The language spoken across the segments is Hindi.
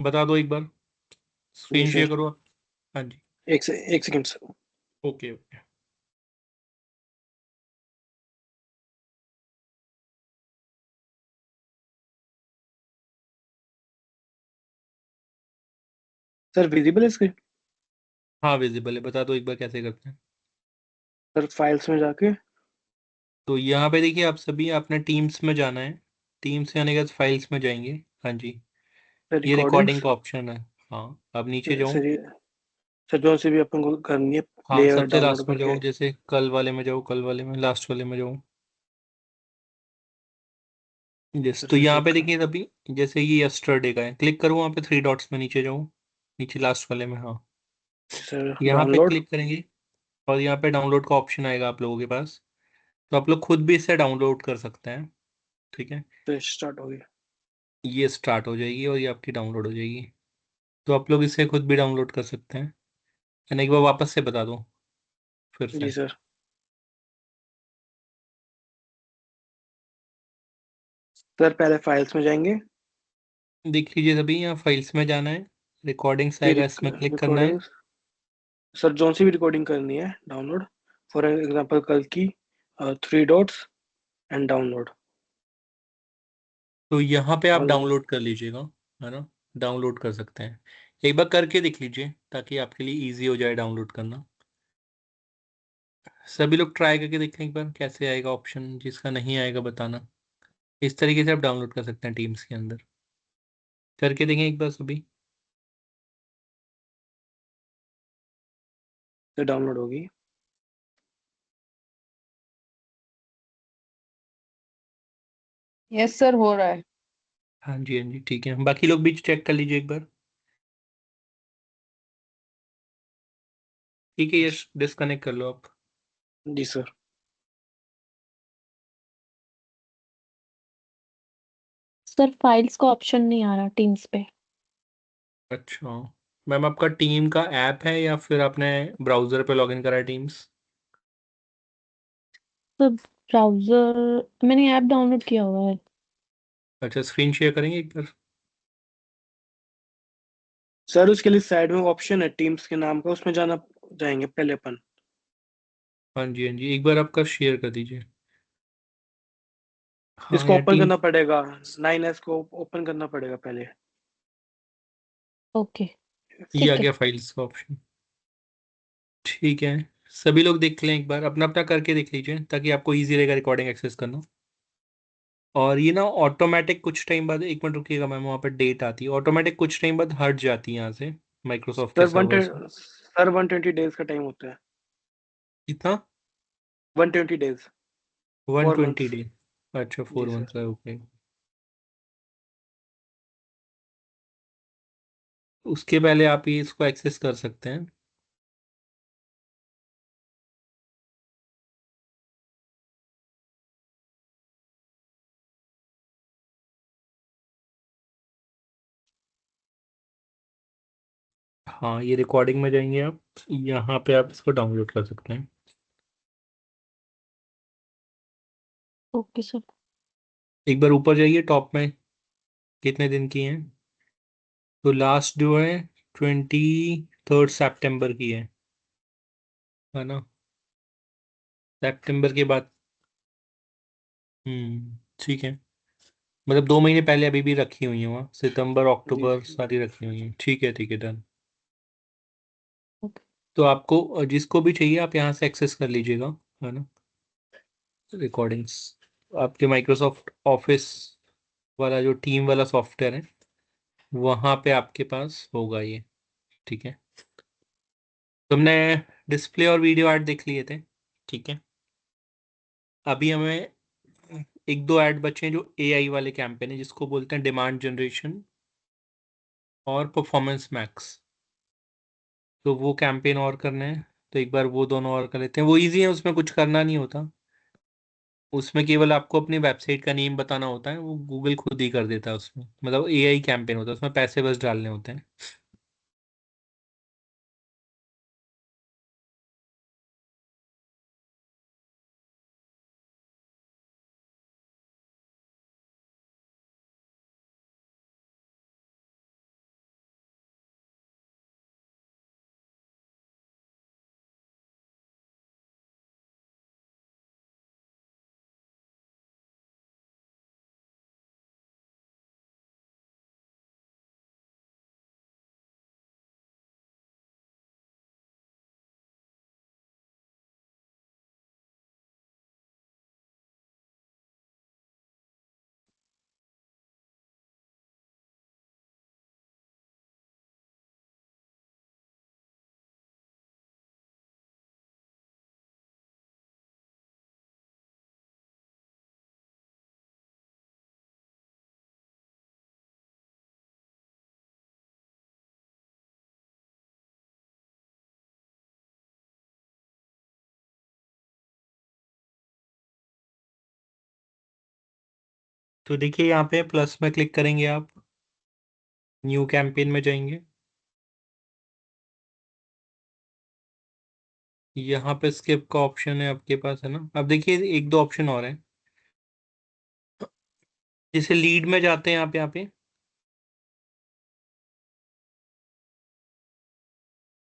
बता दो एक बार, जी स्क्रीन शेयर सर, करो आप। हाँ जी। एक second sir. Okay okay. Sir visible है स्क्रीन? हाँ विजिबल है, बता दो एक बार कैसे करते हैं। सर फाइल्स में जाके तो यहाँ पे देखिए, आप सभी अपने टीम्स में जाना है। टीम्स से आने के बाद फाइल्स में जाएंगे। हाँ जी। सर ये रिकॉर्डिंग रिकॉर्डिंग्स। का ऑप्शन है। हाँ, अब नीचे जाओ। सर ये सर जो से भी अपन को करनी है, हाँ, प्ले सबसे डाउनलोड लास्ट में करके। जाओ, जैसे कल वाले में जाओ, कल वाले में, लास्ट वाले में जाओ। यस, सर तो सर यहाँ पे एक देखिए अभी, जैसे ये यस्टरडे का है, क्लिक करो वहाँ पे थ्री डॉट्स में, नीचे जाओ, नीचे लास्ट वाले में। हाँ, सर यहाँ पे डाउनलोड। क्लिक करेंगे और यहाँ पे डाउनलोड का ऑप्शन आएगा आप लोगों के पास। तो आप लोग खुद भी इसे डाउनलोड कर सकते हैं। ठीक है, तो स्टार्ट हो गया। ये स्टार्ट हो जाएगी और ये आपकी डाउनलोड हो जाएगी। तो आप लोग इसे खुद भी डाउनलोड कर सकते हैं। यानी एक बार वापस से बता दो फिर से। जी सर। सर पहले फाइल्स में जाएंगे। देख लीजिए सभी, यहाँ फाइल्स में जाना है, रिकॉर्डिंग्स ये आएगा, इसमें क्लिक करना है। रिकॉर्डिंग्स। सर जोन सी भी रिकॉर्डिंग करनी है डाउनलोड। फॉर एग्जांपल कल की, थ्री डॉट्स एंड डाउनलोड। तो यहाँ पे आप और डाउनलोड कर लीजिएगा, है ना। डाउनलोड कर सकते हैं। एक बार करके देख लीजिए ताकि आपके लिए इजी हो जाए डाउनलोड करना। सभी लोग ट्राई करके देखें एक बार कैसे आएगा ऑप्शन, जिसका नहीं आएगा बताना। इस तरीके से आप डाउनलोड कर सकते हैं टीम्स के अंदर। करके देखें एक बार सभी। तो डाउनलोड होगी। यस सर, हो रहा है। हाँ जी, हाँ जी, ठीक है, बाकी लोग भी चेक कर लीजिए एक बार। ठीक है, ये डिस्कनेक्ट कर लो आप। जी सर। सर फाइल्स का ऑप्शन नहीं आ रहा टीम्स पे। अच्छा मैम, आपका टीम का ऐप है या फिर आपने ब्राउजर पे लॉगिन करा है टीम्स? तो ब्राउजर मैंने ऐप डाउनलोड किया हुआ है। अच्छा, स्क्रीन शेयर करेंगे एक बार। सर उसके लिए साइड में ऑप्शन है टीम्स के नाम का, उसमें जाना जाएंगे पहले अपन। हाँ जी, हाँ जी, एक बार आपका शेयर कर दीजिए। हाँ, इसको यहाँ ओपन टीम। करना पड़ेगा। 9S को ओपन करना पड़ेगा पहले। ओके। ये आ ठीक है। गया फाइल्स का ऑप्शन। ठीक है, सभी लोग देख लें एक बार, अपना अपना करके देख लीजिए ताकि आपको इजी रहेगा रिकॉर्डिंग एक्सेस करना। और ये ना ऑटोमेटिक कुछ टाइम बाद, एक मिनट रुकिएगा मैम, वहाँ पर डेट आती है ऑटोमेटिक, कुछ टाइम बाद हट जाती है यहाँ से, माइक्रोसॉफ्ट के सर सर्वर्स में। सर 120 डेज का टाइम होता है। कितना? 120 days. One 4 months. Twenty day अच्छा, जी 4 मंथ सर। है, ओके। उसके पहले आप ये इसको एक्सेस कर सकते हैं। हाँ, ये रिकॉर्डिंग में जाएंगे आप, यहाँ पे आप इसको डाउनलोड कर सकते हैं। Okay sir. एक बार ऊपर जाइए टॉप में, कितने दिन की हैं। तो लास्ट जो है 23 सितंबर की है ना। सितंबर के बाद। ठीक है। मतलब 2 महीने पहले अभी भी रखी हुई है वहाँ, सितंबर जी अक्टूबर सारी रखी हुई हैं। ठीक है, ठीक है, डन। ओके। तो आपको जिसको भी चाहिए आप यहाँ से एक्सेस कर लीजिएगा, है ना, रिकॉर्डिंग्स। आपके माइक्रोसॉफ्ट ऑफिस वाला जो टीम वाला सॉफ्टवेयर है, वहाँ पे आपके पास होगा ये। ठीक है, तुमने डिस्प्ले और वीडियो ऐड देख लिए थे। ठीक है, अभी हमें एक दो ऐड बचे हैं जो एआई वाले कैंपेन है, जिसको बोलते हैं डिमांड जनरेशन और परफॉर्मेंस मैक्स। तो वो कैंपेन और करने हैं। तो एक बार वो दोनों और कर लेते हैं, वो इजी है, उसमें कुछ करना नहीं होता। उसमें केवल आपको अपनी वेबसाइट का नेम बताना होता है, वो गूगल खुद ही कर देता है उसमें, मतलब एआई कैंपेन होता है, उसमें पैसे बस डालने होते हैं। तो देखिए यहाँ पे प्लस में क्लिक करेंगे आप, न्यू कैंपेन में जाएंगे, यहाँ पे स्किप का ऑप्शन है आपके पास, है ना। अब देखिए एक दो ऑप्शन और हैं, जैसे लीड में जाते हैं आप यहाँ पे,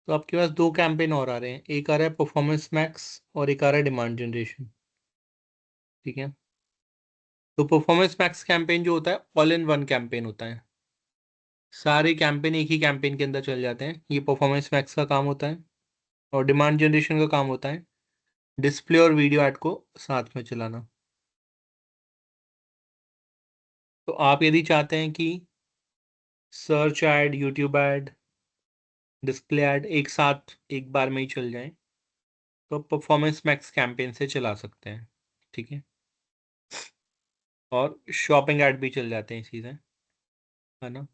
तो आपके पास दो कैंपेन और आ रहे हैं, एक आ रहा है परफॉर्मेंस मैक्स और एक आ रहा है डिमांड जनरेशन। ठीक है, तो परफॉर्मेंस मैक्स कैंपेन जो होता है ऑल इन वन कैंपेन होता है, सारे कैंपेन एक ही कैंपेन के अंदर चल जाते हैं, ये परफॉर्मेंस मैक्स का काम होता है। और डिमांड जनरेशन का काम होता है डिस्प्ले और वीडियो ऐड को साथ में चलाना। तो आप यदि चाहते हैं कि search add, YouTube add, display ad एक साथ एक बार में ही चल जाएं, तो परफॉर्मेंस मैक्स कैंपेन से चला सकते हैं। ठीक है, और शॉपिंग ऐड भी चल जाते हैं इसी से, है ना।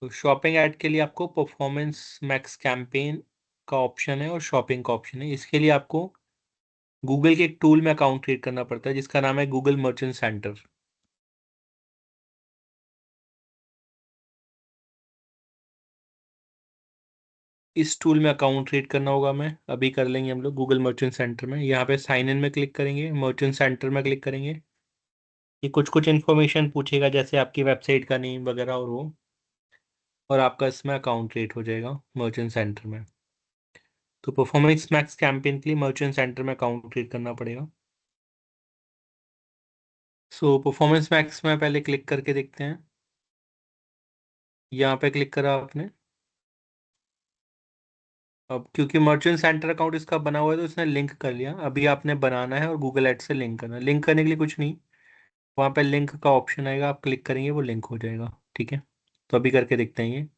तो शॉपिंग ऐड के लिए आपको परफॉर्मेंस मैक्स कैंपेन का ऑप्शन है और शॉपिंग का ऑप्शन है। इसके लिए आपको गूगल के एक टूल में अकाउंट क्रिएट करना पड़ता है जिसका नाम है गूगल मर्चेंट सेंटर। इस टूल में अकाउंट क्रिएट करना होगा, मैं अभी कर लेंगे हम लोग गूगल मर्चेंट सेंटर में। यहाँ पे साइन इन में क्लिक करेंगे, मर्चेंट सेंटर में क्लिक करेंगे, ये कुछ कुछ इन्फॉर्मेशन पूछेगा जैसे आपकी वेबसाइट का नेम वगैरह और वो, और आपका इसमें अकाउंट क्रिएट हो जाएगा मर्चेंट सेंटर में। तो परफॉर्मेंस मैक्स कैंपेन के लिए मर्चेंट सेंटर में अकाउंट क्रिएट करना पड़ेगा। सो परफॉर्मेंस मैक्स में पहले क्लिक करके देखते हैं, यहाँ पे क्लिक करा आपने। अब क्योंकि मर्चेंट सेंटर अकाउंट इसका बना हुआ है तो इसने लिंक कर लिया, अभी आपने बनाना है और गूगल एड से लिंक करना है। लिंक करने के लिए कुछ नहीं, वहाँ पे लिंक का ऑप्शन आएगा, आप क्लिक करेंगे वो लिंक हो जाएगा। ठीक है, तो अभी करके देखते हैं ये।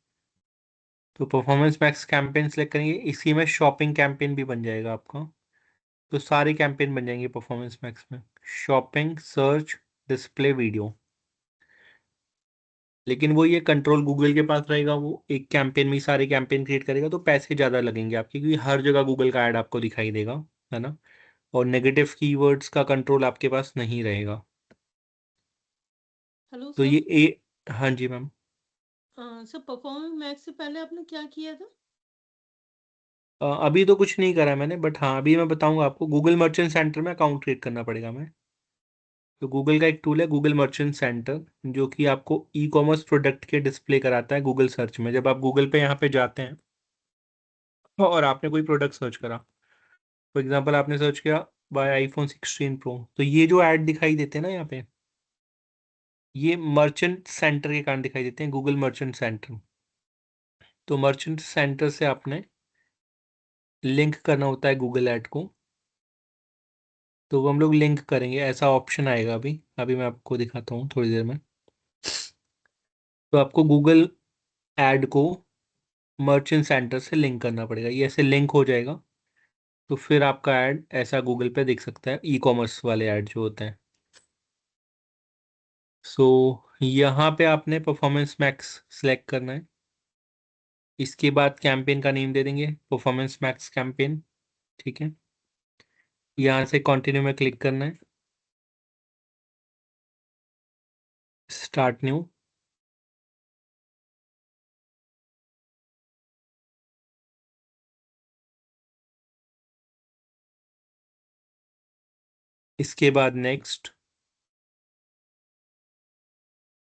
तो परफॉर्मेंस मैक्स कैंपेन सेलेक्ट करेंगे, इसी में शॉपिंग कैंपेन भी बन जाएगा आपका। तो सारे कैंपेन बन जाएंगे परफॉर्मेंस मैक्स में, शॉपिंग, सर्च, डिस्प्ले, वीडियो। लेकिन वो ये कंट्रोल गूगल के पास रहेगा, वो एक कैंपेन में ही सारे कैंपेन क्रिएट करेगा, तो पैसे ज़्यादा लगेंगे आपके, क्योंकि हर जगह गूगल का ऐड आपको दिखाई देगा, है ना। और नेगेटिव कीवर्ड्स का कंट्रोल आपके पास नहीं रहेगा। हेलो तो सर। ये हाँ जी मैम। सर परफॉर्मेंस मैक्स से पहले आपने क्या किया था? अभी तो कुछ नहीं करा मैंने, बट हाँ अभी मैं बताऊंगा आपको। गूगल मर्चेंट सेंटर में अकाउंट क्रिएट करना पड़ेगा मैं। तो गूगल का एक टूल है गूगल मर्चेंट सेंटर, जो कि आपको ई कॉमर्स प्रोडक्ट के डिस्प्ले कराता है गूगल सर्च में। जब आप गूगल पे यहाँ पे जाते हैं और आपने कोई प्रोडक्ट सर्च करा, फॉर एग्जांपल आपने सर्च किया बाय आईफोन 16 प्रो, तो ये जो ऐड दिखाई देते हैं ना यहाँ पे, ये मर्चेंट सेंटर के कारण दिखाई देते हैं, गूगल मर्चेंट सेंटर। तो मर्चेंट सेंटर से आपने लिंक करना होता है गूगल ऐड को, तो वो हम लोग लिंक करेंगे, ऐसा ऑप्शन आएगा। अभी अभी मैं आपको दिखाता हूँ थोड़ी देर में। तो आपको गूगल ऐड को मर्चेंट सेंटर से लिंक करना पड़ेगा, ये ऐसे लिंक हो जाएगा, तो फिर आपका ऐड ऐसा गूगल पे दिख सकता है, ई कॉमर्स वाले ऐड जो होते हैं। सो यहाँ पे आपने परफॉर्मेंस मैक्स सेलेक्ट करना है, इसके बाद कैंपेन का नेम दे देंगे परफॉर्मेंस मैक्स कैंपेन। ठीक है, यहाँ से कंटिन्यू में क्लिक करना है, स्टार्ट न्यू। इसके बाद नेक्स्ट।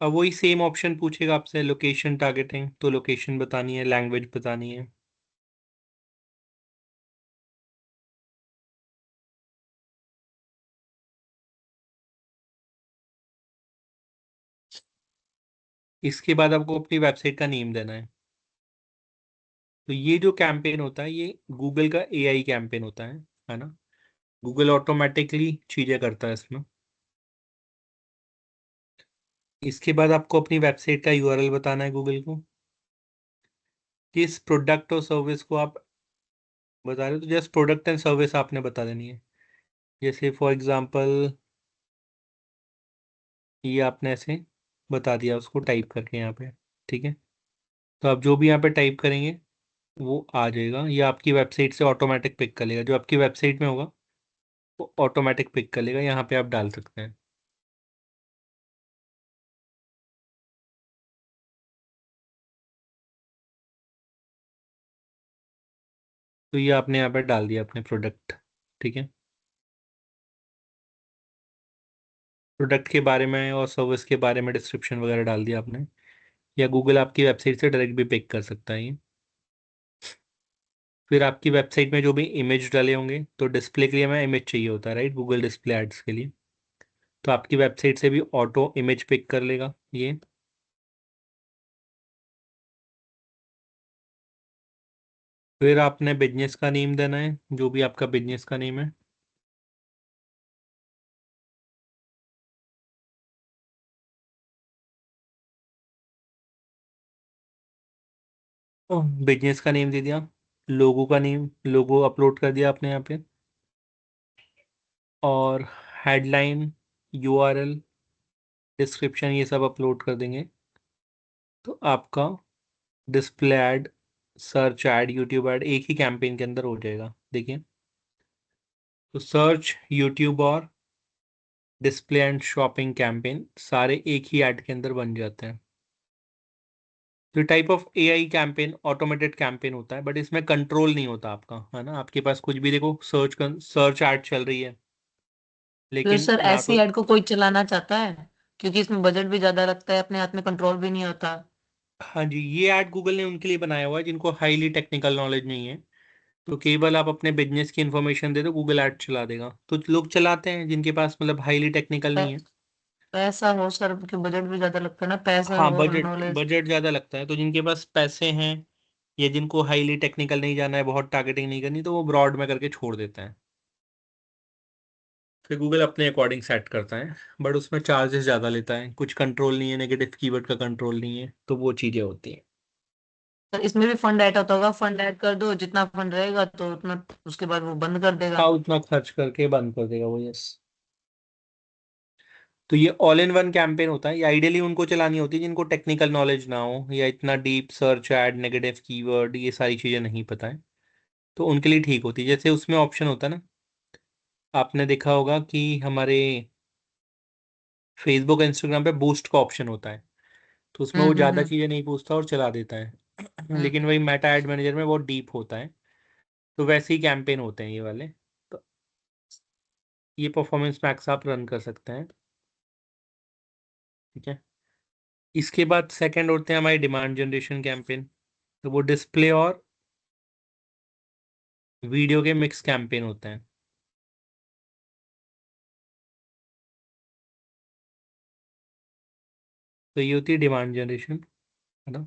अब वही सेम ऑप्शन पूछेगा आपसे, लोकेशन टारगेटिंग, तो लोकेशन बतानी है, लैंग्वेज बतानी है। इसके बाद आपको अपनी वेबसाइट का नेम देना है। तो ये जो कैंपेन होता है ये गूगल का एआई कैंपेन होता है ना। गूगल ऑटोमेटिकली चीजें करता है इसमें। इसके बाद आपको अपनी वेबसाइट का यूआरएल बताना है गूगल को, किस प्रोडक्ट और सर्विस को आप बता रहे हो, तो जस्ट प्रोडक्ट एंड सर्विस आपने बता देनी है। जैसे फॉर एग्जांपल ये आपने ऐसे बता दिया उसको टाइप करके यहाँ पे। ठीक है, तो आप जो भी यहाँ पे टाइप करेंगे वो आ जाएगा, ये आपकी वेबसाइट से ऑटोमेटिक पिक कर लेगा, जो आपकी वेबसाइट में होगा वो ऑटोमेटिक पिक कर लेगा, यहाँ पे आप डाल सकते हैं। तो ये आपने यहाँ पे डाल दिया अपने प्रोडक्ट। ठीक है, प्रोडक्ट के बारे में और सर्विस के बारे में डिस्क्रिप्शन वगैरह डाल दिया आपने, या गूगल आपकी वेबसाइट से डायरेक्ट भी पिक कर सकता है ये। फिर आपकी वेबसाइट में जो भी इमेज डाले होंगे, तो डिस्प्ले के लिए हमें इमेज चाहिए होता है राइट, गूगल डिस्प्ले एड्स के लिए। तो आपकी वेबसाइट से भी ऑटो इमेज पिक कर लेगा ये। फिर आपने बिजनेस का नेम देना है, जो भी आपका बिजनेस का नेम है। बिजनेस का नेम दे दिया, लोगो का नेम, लोगो अपलोड कर दिया आपने यहाँ पे, और हेडलाइन, यूआरएल, डिस्क्रिप्शन ये सब अपलोड कर देंगे। तो आपका display ad, search add, YouTube add एक ही कैंपेन के अंदर हो जाएगा। देखिए, तो सर्च, यूट्यूब और डिस्प्ले एंड शॉपिंग कैंपेन सारे एक ही ऐड के अंदर बन जाते हैं। तो type of AI campaign automated campaign होता है, बट इसमें कंट्रोल नहीं होता आपका, है ना। आपके पास कुछ भी, देखो सर्च ऐड चल रही है, फिर लेकिन सर ना ऐसी तो, ऐड को कोई चलाना चाहता है, क्योंकि इसमें बजट भी ज्यादा लगता है, अपने हाथ में कंट्रोल भी नहीं होता। हाँ जी, ये ऐड गूगल ने उनके लिए बनाया हुआ है जिनको हाईली टेक्निकल नॉलेज नहीं है। तो केवल आप अपने बिजनेस की इन्फॉर्मेशन दे दो, गूगल ऐड चला देगा। तो लोग चलाते हैं जिनके पास मतलब हाईली टेक्निकल नहीं है। पैसा हो सर, क्योंकि बजट भी ज्यादा लगता है ना, पैसा हाँ, और बजट नॉलेज। बजट ज़्यादा लगता है, तो जिनके पास पैसे हैं या जिनको हाईली टेक्निकल नहीं जाना है, बहुत टारगेटिंग नहीं करनी, तो वो ब्रॉड में करके छोड़ देते हैं। फिर गूगल अपने अकॉर्डिंग सेट करता है, बट उसमें चार्जेस ज़्यादा लेता है, कुछ कंट्रोल नहीं है, नेगेटिव कीवर्ड का कंट्रोल नहीं है, तो वो चीज़ें होती हैं। सर इसमें भी फंड ऐड होता होगा, फंड ऐड कर दो, जितना फंड रहेगा तो उतना, उसके बाद वो बंद कर देगा। हाँ, उतना खर्च करके बंद कर देगा वो, यस। तो ये ऑल इन वन कैंपेन होता है, ये आइडियली उनको चलानी होती है जिनको टेक्निकल नॉलेज ना हो, या इतना deep search add, negative keyword, ये सारी चीज़ें नहीं पता है, तो उनके लिए ठीक होती है। जैसे उसमें ऑप्शन होता है ना, आपने देखा होगा कि हमारे फेसबुक इंस्टाग्राम पे बूस्ट का ऑप्शन होता है, तो उसमें वो ज़्यादा हम्म। चीज़ें नहीं पूछता और चला देता है। हम्म। लेकिन वही मेटा एड मैनेजर में वो डीप होता है। तो वैसे ही कैंपेन होते हैं ये वाले। तो ये परफॉर्मेंस मैक्स आप रन कर सकते हैं। ठीक है, इसके बाद सेकंड होते हैं हमारे डिमांड जनरेशन कैंपेन। तो वो डिस्प्ले और वीडियो के मिक्स कैंपेन होते हैं। तो ये होती है डिमांड जनरेशन, है ना।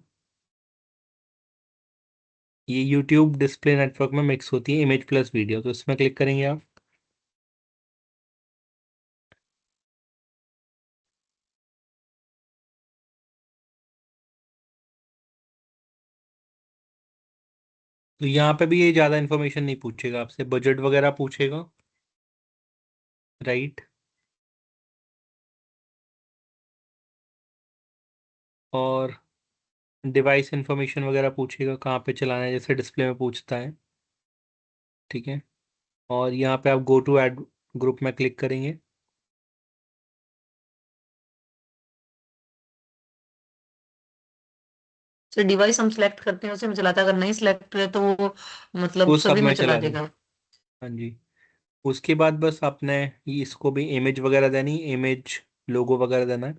ये यूट्यूब डिस्प्ले नेटवर्क में मिक्स होती है इमेज प्लस वीडियो, तो इसमें क्लिक करेंगे आप। तो यहाँ पे भी ये ज़्यादा इन्फॉर्मेशन नहीं पूछेगा आपसे, बजट वगैरह पूछेगा, राइट। और डिवाइस इन्फॉर्मेशन वगैरह पूछेगा, कहाँ पे चलाना है, जैसे डिस्प्ले में पूछता है। ठीक है, और यहाँ पे आप गो टू ऐड ग्रुप में क्लिक करेंगे। सर डिवाइस हम सिलेक्ट करते हैं उसी में चलाता है, अगर नहीं सिलेक्ट करे तो वो मतलब वो सब सभी में में चला चला देगा। देगा। हाँ जी, उसके बाद बस आपने इसको भी इमेज वगैरह देनी, इमेज लोगो वगैरह देना है।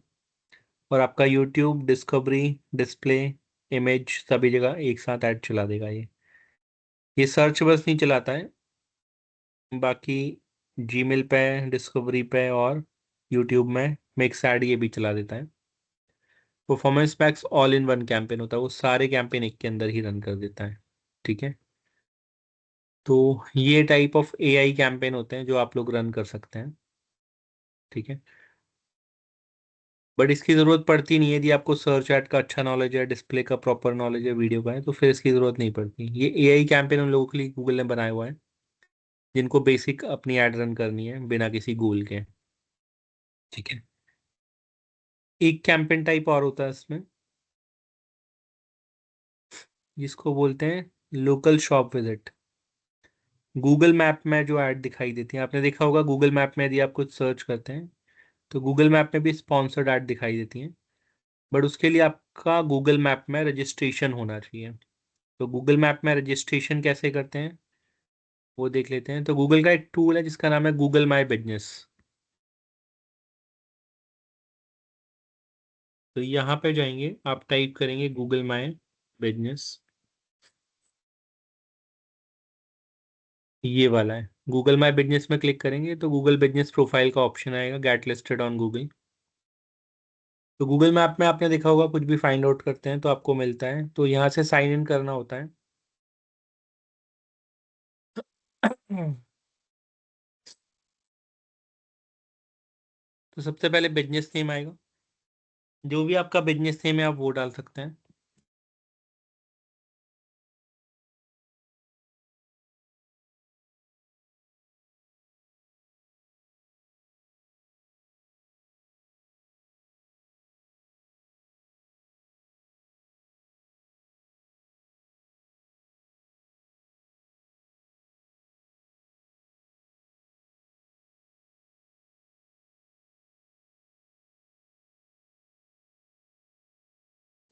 और आपका यूट्यूब, डिस्कवरी, डिस्प्ले, इमेज सभी जगह एक साथ ऐड चला देगा ये सर्च बस नहीं चलाता है, बाकी जीमेल पे, डिस्कवरी पे और यूट्यूब में मिक्स ऐड ये भी चला देता है। Performance PACS all in one campaign होता है, वो सारे कैंपेन एक के अंदर ही रन कर देता है। ठीक है, तो ये टाइप ऑफ एआई कैंपेन होते हैं जो आप लोग रन कर सकते हैं। ठीक है, बट इसकी ज़रूरत पड़ती नहीं है यदि आपको सर्च ऐड का अच्छा नॉलेज है, डिस्प्ले का प्रॉपर नॉलेज है, वीडियो का है, तो फिर इसकी ज़रूरत नहीं पड़ती। ये एआई कैंपेन उन लोगों के लिए गूगल ने बनाया हुआ है जिनको बेसिक अपनी ऐड रन करनी है बिना किसी गोल के। ठीक है, एक कैंपेन टाइप और होता है इसमें, जिसको बोलते हैं local shop visit. Google map में जो ऐड दिखाई देती है, आपने देखा होगा गूगल मैप में यदि आप कुछ सर्च करते हैं तो गूगल मैप में भी स्पॉन्सर्ड ऐड दिखाई देती हैं, बट उसके लिए आपका गूगल मैप में रजिस्ट्रेशन होना चाहिए। तो गूगल मैप में रजिस्ट्रेशन कैसे करते हैं, वो देख लेते हैं। तो गूगल का एक टूल है जिसका नाम है गूगल माई बिजनेस। तो यहाँ पे जाएंगे, आप टाइप करेंगे गूगल माई बिजनेस, ये वाला है। गूगल माई बिजनेस में क्लिक करेंगे तो गूगल बिजनेस प्रोफाइल का ऑप्शन आएगा, गेट लिस्टेड ऑन गूगल। तो गूगल मैप में आपने देखा होगा कुछ भी फाइंड आउट करते हैं तो आपको मिलता है, तो यहाँ से साइन इन करना होता है। तो सबसे पहले बिजनेस नेम आएगा, जो भी आपका बिजनेस नेम है आप वो डाल सकते हैं।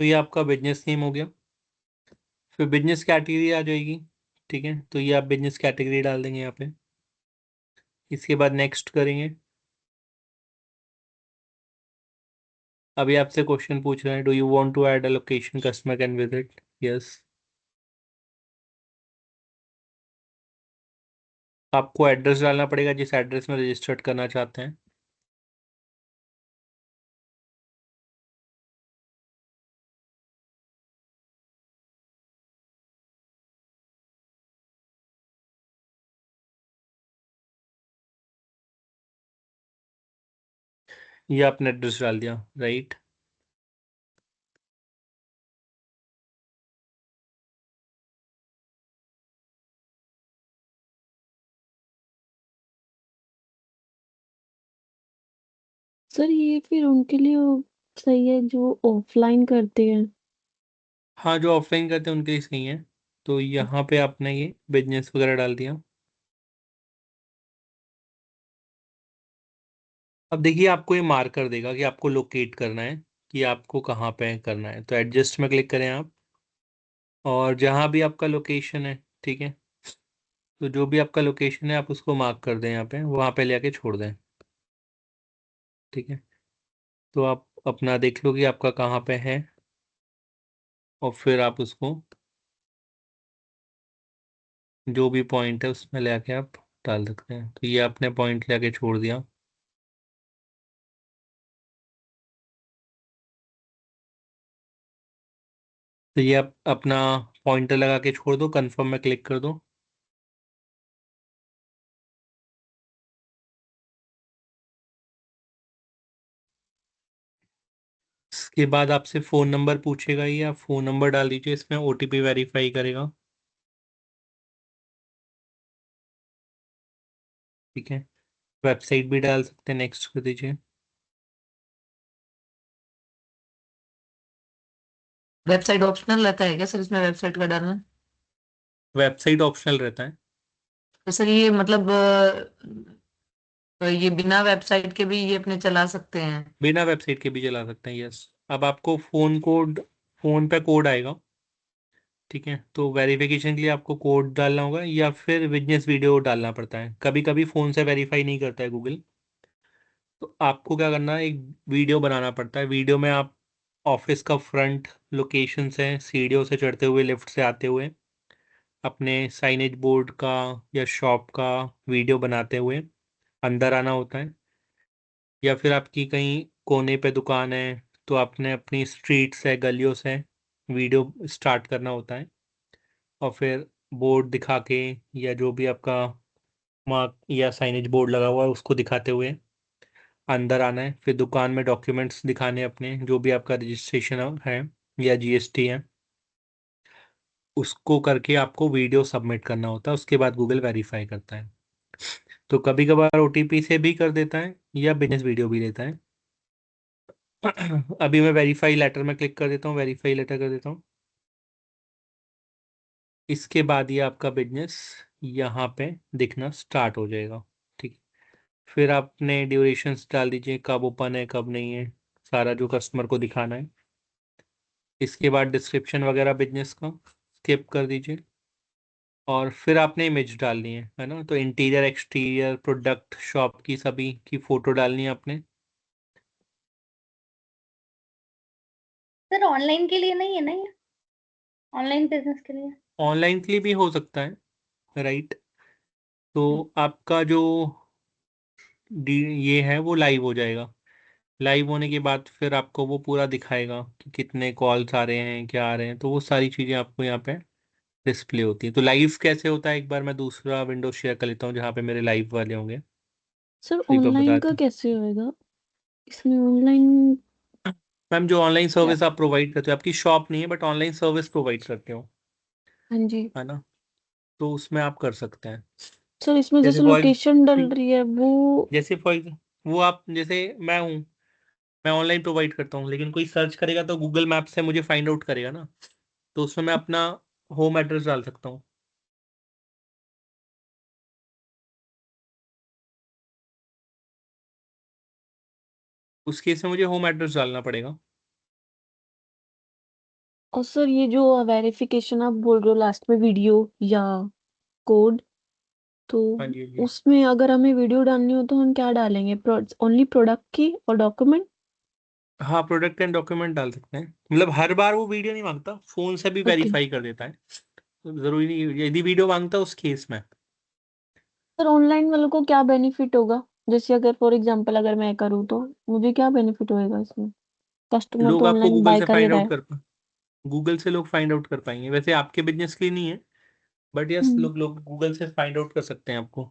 तो ये आपका बिजनेस नेम हो गया। फिर बिजनेस कैटेगरी आ जाएगी, ठीक है। तो ये आप बिजनेस कैटेगरी डाल देंगे यहाँ पे। इसके बाद नेक्स्ट करेंगे। अभी आपसे क्वेश्चन पूछ रहे हैं, do you want to add a location customer can visit? Yes. आपको एड्रेस डालना पड़ेगा जिस एड्रेस में रजिस्टर्ड करना चाहते हैं। ये आपने एड्रेस डाल दिया, राइट। सर ये फिर उनके लिए सही है जो ऑफलाइन करते हैं? हाँ, जो ऑफलाइन करते हैं उनके लिए सही है। तो यहाँ पे आपने ये बिजनेस वगैरह डाल दिया। अब देखिए आपको ये मार्कर देगा कि आपको लोकेट करना है, कि आपको कहाँ पे करना है। तो एडजस्ट में क्लिक करें आप, और जहाँ भी आपका लोकेशन है, ठीक है, तो जो भी आपका लोकेशन है आप उसको मार्क कर दें यहाँ पे, वहाँ पे ले आके छोड़ दें, ठीक है। तो आप अपना देख लो कि आपका कहाँ पे है, और फिर आप उसको जो भी पॉइंट है उसमें ले आके आप डाल सकते हैं। तो ये आपने पॉइंट ले आके छोड़ दिया। तो ये आप अपना पॉइंटर लगा के छोड़ दो, कंफर्म में क्लिक कर दो। इसके बाद आपसे फ़ोन नंबर पूछेगा, ये आप फ़ोन नंबर डाल दीजिए, इसमें ओटीपी वेरीफाई करेगा, ठीक है। वेबसाइट भी डाल सकते हैं, नेक्स्ट कर दीजिए। वेबसाइट ऑप्शनल रहता है क्या सर इसमें वेबसाइट का डालना? वेबसाइट ऑप्शनल रहता है। तो सर ये मतलब ये बिना वेबसाइट के भी ये अपने चला सकते हैं? बिना वेबसाइट के भी चला सकते हैं, यस। अब आपको फ़ोन पे कोड आएगा, ठीक है। तो वेरिफिकेशन के लिए आपको कोड डालना होगा, या फिर बिजनेस वीडियो डालना पड़ता है। कभी कभी फ़ोन से वेरीफाई नहीं करता है गूगल, तो आपको क्या करना है, एक वीडियो बनाना पड़ता है। वीडियो में आप ऑफिस का फ्रंट लोकेशन से सीढ़ियों से चढ़ते हुए, लिफ्ट से आते हुए, अपने साइनेज बोर्ड का या शॉप का वीडियो बनाते हुए अंदर आना होता है। या फिर आपकी कहीं कोने पे दुकान है तो आपने अपनी स्ट्रीट से, गलियों से वीडियो स्टार्ट करना होता है, और फिर बोर्ड दिखा के, या जो भी आपका मार्क या साइनेज बोर्ड लगा हुआ है उसको दिखाते हुए अंदर आना है। फिर दुकान में डॉक्यूमेंट्स दिखाने अपने, जो भी आपका रजिस्ट्रेशन है या जीएसटी है, उसको करके आपको वीडियो सबमिट करना होता है। उसके बाद गूगल वेरीफाई करता है। तो कभी कभार ओटीपी से भी कर देता है, या बिजनेस वीडियो भी लेता है। अभी मैं वेरीफाई लेटर में क्लिक कर देता हूँ, वेरीफाई लेटर कर देता हूँ। इसके बाद ये आपका बिजनेस यहाँ पे दिखना स्टार्ट हो जाएगा, ठीक। फिर आपने ड्यूरेशंस डाल दीजिए, कब ओपन है कब नहीं है, सारा जो कस्टमर को दिखाना है। इसके बाद डिस्क्रिप्शन वगैरह बिजनेस का स्किप कर दीजिए। और फिर आपने इमेज डालनी है ना। तो इंटीरियर, एक्सटीरियर, प्रोडक्ट, शॉप की सभी की फोटो डालनी है आपने। सर ऑनलाइन के लिए नहीं है ना ये, ऑनलाइन बिजनेस के लिए? ऑनलाइन के लिए भी हो सकता है, राइट। तो आपका जो ये है वो लाइव हो जाएगा। लाइव होने के बाद फिर आपको वो पूरा दिखाएगा कि कितने कॉल्स आ रहे हैं, क्या आ रहे हैं, तो वो सारी चीज़ें आपको यहाँ पे डिस्प्ले होती है। तो लाइव कैसे होता है, एक बार मैं दूसरा विंडो शेयर कर लेता हूँ जहाँ पे मेरे लाइव वाले होंगे। सर तो एक बार ऑनलाइन का बताते कैसे होएगा? इसमें ऑनलाइन मैम, जो ऑनलाइन क्या? सर्विस आप प्रोवाइड करते हो, आपकी शॉप नहीं है बट ऑनलाइन सर्विस प्रोवाइड करते हो, हाँ जी। है ना, तो उसमें आप कर सकते हैं। सर इसमें जैसे जैसे फॉर लोकेशन डल रही है वो। जैसे फॉर वो आप, जैसे मैं हूँ, मैं ऑनलाइन प्रोवाइड करता हूँ, लेकिन कोई सर्च करेगा तो गूगल मैप से मुझे फाइंड आउट करेगा ना, तो उसमें मैं अपना होम एड्रेस डाल सकता हूँ। उस केस में मुझे होम एड्रेस डालना पड़ेगा। और सर ये जो वेरिफिकेशन आप बोल रहे हो लास्ट में, वीडियो या कोड, तो हाँ जी, हाँ जी। उसमें अगर हमें वीडियो डालनी हो तो हम क्या डालेंगे? ओनली प्रोडक्ट की और डॉक्यूमेंट? हाँ, प्रोडक्ट एंड डॉक्यूमेंट डाल सकते हैं। मतलब हर बार वो वीडियो नहीं मांगता, फोन से भी ओके वेरीफाई कर देता है। तो जरूरी नहीं, यदि वीडियो मांगता है उस केस में। सर ऑनलाइन वालों को क्या बेनिफिट होगा? जैसे अगर फॉर एग्जांपल अगर मैं करूँ तो मुझे क्या बेनिफिट होएगा इसमें? कस्टमर लोग तो आपको ऑनलाइन गूगल बाय से कर ही फाइंड रहा आउट है। कर गूगल से लोग फाइंड आउट कर पाएंगे। वैसे आपके बिजनेस के लिए नहीं है, बट यस, हम्म, लोग लोग गूगल से फाइंड आउट कर सकते हैं आपको।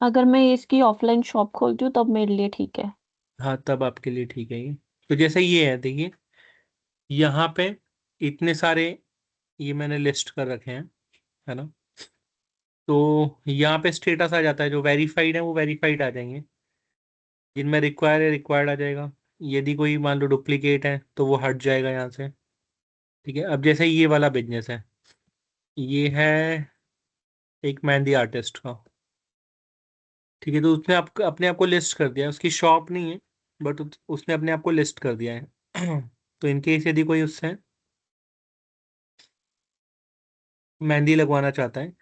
अगर मैं इसकी ऑफलाइन शॉप खोलती हूँ तब मेरे लिए ठीक है। हाँ, तब आपके लिए ठीक है ये। तो जैसे ये है, देखिए यहाँ पे इतने सारे ये मैंने लिस्ट कर रखे हैं, है ना। तो यहाँ पे स्टेटस आ जाता है, जो वेरीफाइड है वो वेरीफाइड आ जाएंगे, जिनमें रिक्वायर है रिक्वायर्ड आ जाएगा। यदि कोई मान लो डुप्लीकेट है तो वो हट जाएगा यहाँ से। ठीक है, अब जैसे ये वाला बिजनेस है, ये है एक मेहंदी आर्टिस्ट का। ठीक है, तो उसने अपने आप को लिस्ट कर दिया है, उसकी शॉप नहीं है बट उसने अपने आप को लिस्ट कर दिया है। तो इनकेस यदि कोई उससे मेहंदी लगवाना चाहता है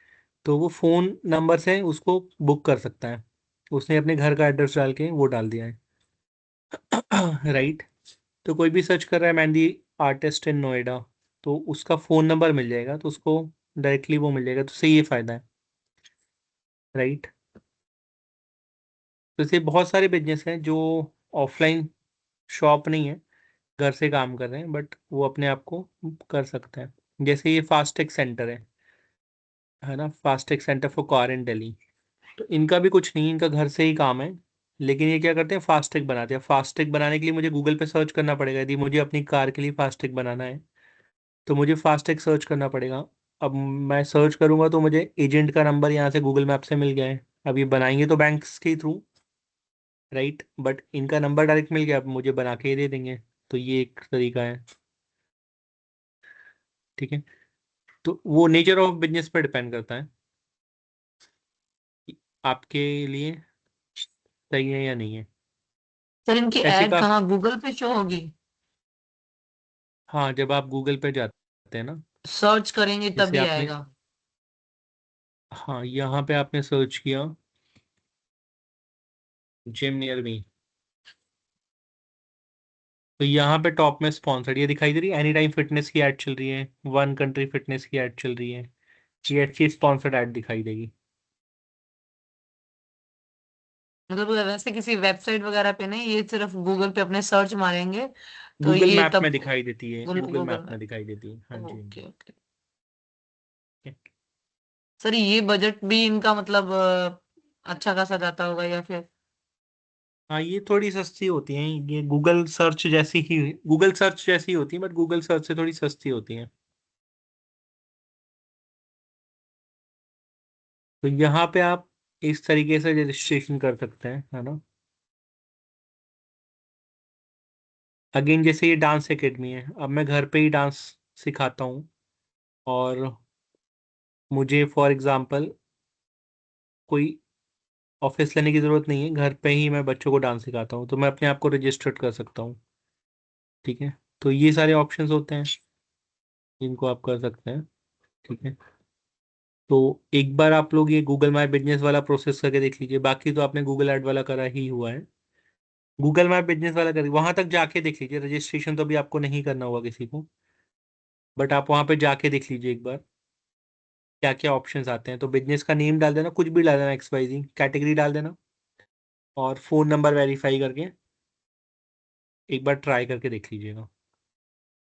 तो वो फोन नंबर से उसको बुक कर सकता है। उसने अपने घर का एड्रेस डाल के वो डाल दिया है। राइट। तो कोई भी सर्च कर रहा है मेहंदी आर्टिस्ट इन नोएडा, तो उसका फ़ोन नंबर मिल जाएगा, तो उसको डायरेक्टली वो मिल जाएगा। तो उससे ये फ़ायदा है, राइट। तो इससे बहुत सारे बिजनेस हैं जो ऑफलाइन शॉप नहीं है, घर से काम कर रहे हैं, बट वो अपने आप को कर सकते हैं। जैसे ये फास्टैग सेंटर है ना, FASTag centre for car in Delhi. तो इनका भी कुछ नहीं, इनका घर से ही काम है, लेकिन ये क्या करते हैं, फास्टैग बनाते हैं। फास्टैग बनाने के लिए मुझे गूगल पे सर्च करना पड़ेगा। यदि मुझे अपनी कार के लिए फास्टैग बनाना है तो मुझे फास्टैग सर्च करना पड़ेगा। अब मैं सर्च करूंगा तो मुझे एजेंट का नंबर यहाँ से गूगल मैप से मिल गया है। अब ये बनाएंगे तो बैंक्स के थ्रू, राइट, बट इनका नंबर डायरेक्ट मिल गया, अब मुझे बना के ही दे देंगे। तो ये एक तरीका है। ठीक है, तो वो नेचर ऑफ बिजनेस पर डिपेंड करता है कि आपके लिए सही है या नहीं है। सर इनकी ऐसे एड का, कहाँ गूगल पे शो होगी? हाँ, जब आप गूगल पे जाते हैं ना, सर्च करेंगे जैसे तभी आपने, आएगा? हाँ, यहाँ पे आपने सर्च किया जिम नियर मी, तो यहाँ पे टॉप में स्पॉन्सर्ड ये दिखाई दे रही है। एनी टाइम फिटनेस की ऐड चल रही है, वन कंट्री फिटनेस की ऐड चल रही है। ये अच्छी स्पॉन्सर्ड ऐड दिखाई देगी। मतलब वैसे किसी वेबसाइट वगैरह पे नहीं, ये सिर्फ गूगल पे अपने सर्च मारेंगे तो गूगल ये मैप में तब दिखाई देती है, गूगल गूगल मैप में? में दिखाई देती है, हाँ जी, हाँ ओके जी। ओके। ठीक है। सर ये बजट भी इनका मतलब अच्छा खासा जाता होगा या फिर? हाँ, ये थोड़ी सस्ती होती हैं, ये गूगल सर्च जैसी होती है, बट गूगल सर्च से थोड़ी सस्ती होती हैं। तो यहाँ पे आप इस तरीके से रजिस्ट्रेशन कर सकते हैं, है ना। अगेन, जैसे ये डांस एकेडमी है, अब मैं घर पे ही डांस सिखाता हूँ, और मुझे फॉर एग्जांपल कोई ऑफिस लेने की ज़रूरत नहीं है, घर पे ही मैं बच्चों को डांस सिखाता हूँ, तो मैं अपने आप को रजिस्टर्ड कर सकता हूँ। ठीक है, तो ये सारे ऑप्शंस होते हैं जिनको आप कर सकते हैं। ठीक है, तो एक बार आप लोग ये गूगल माई बिजनेस वाला प्रोसेस करके देख लीजिए, बाकी तो आपने गूगल ऐड वाला करा ही हुआ है। गूगल माई बिजनेस वाला कर वहां तक जाके देख लीजिए, रजिस्ट्रेशन तो अभी आपको नहीं करना होगा किसी को, बट आप वहां पे जाके देख लीजिए एक बार क्या क्या ऑप्शंस आते हैं। तो बिजनेस का नेम डाल देना, कुछ भी डाल देना, XYZ कैटेगरी डाल देना, और फोन नंबर वेरीफाई करके एक बार ट्राई करके देख लीजिएगा।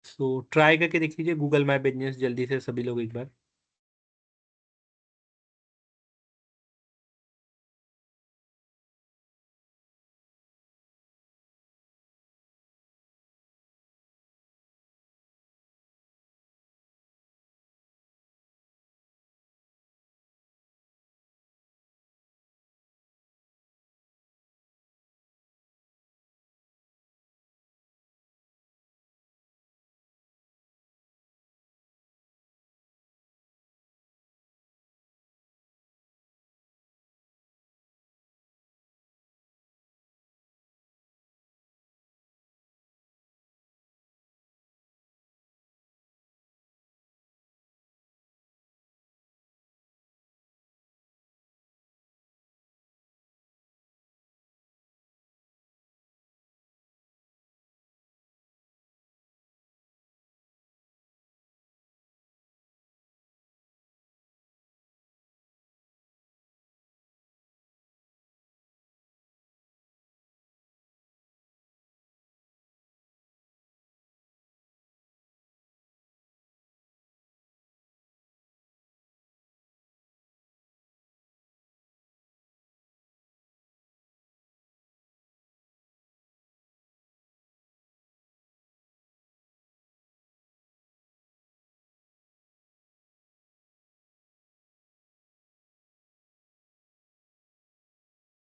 सो ट्राई करके देख लीजिए गूगल माई बिजनेस जल्दी से सभी लोग एक बार।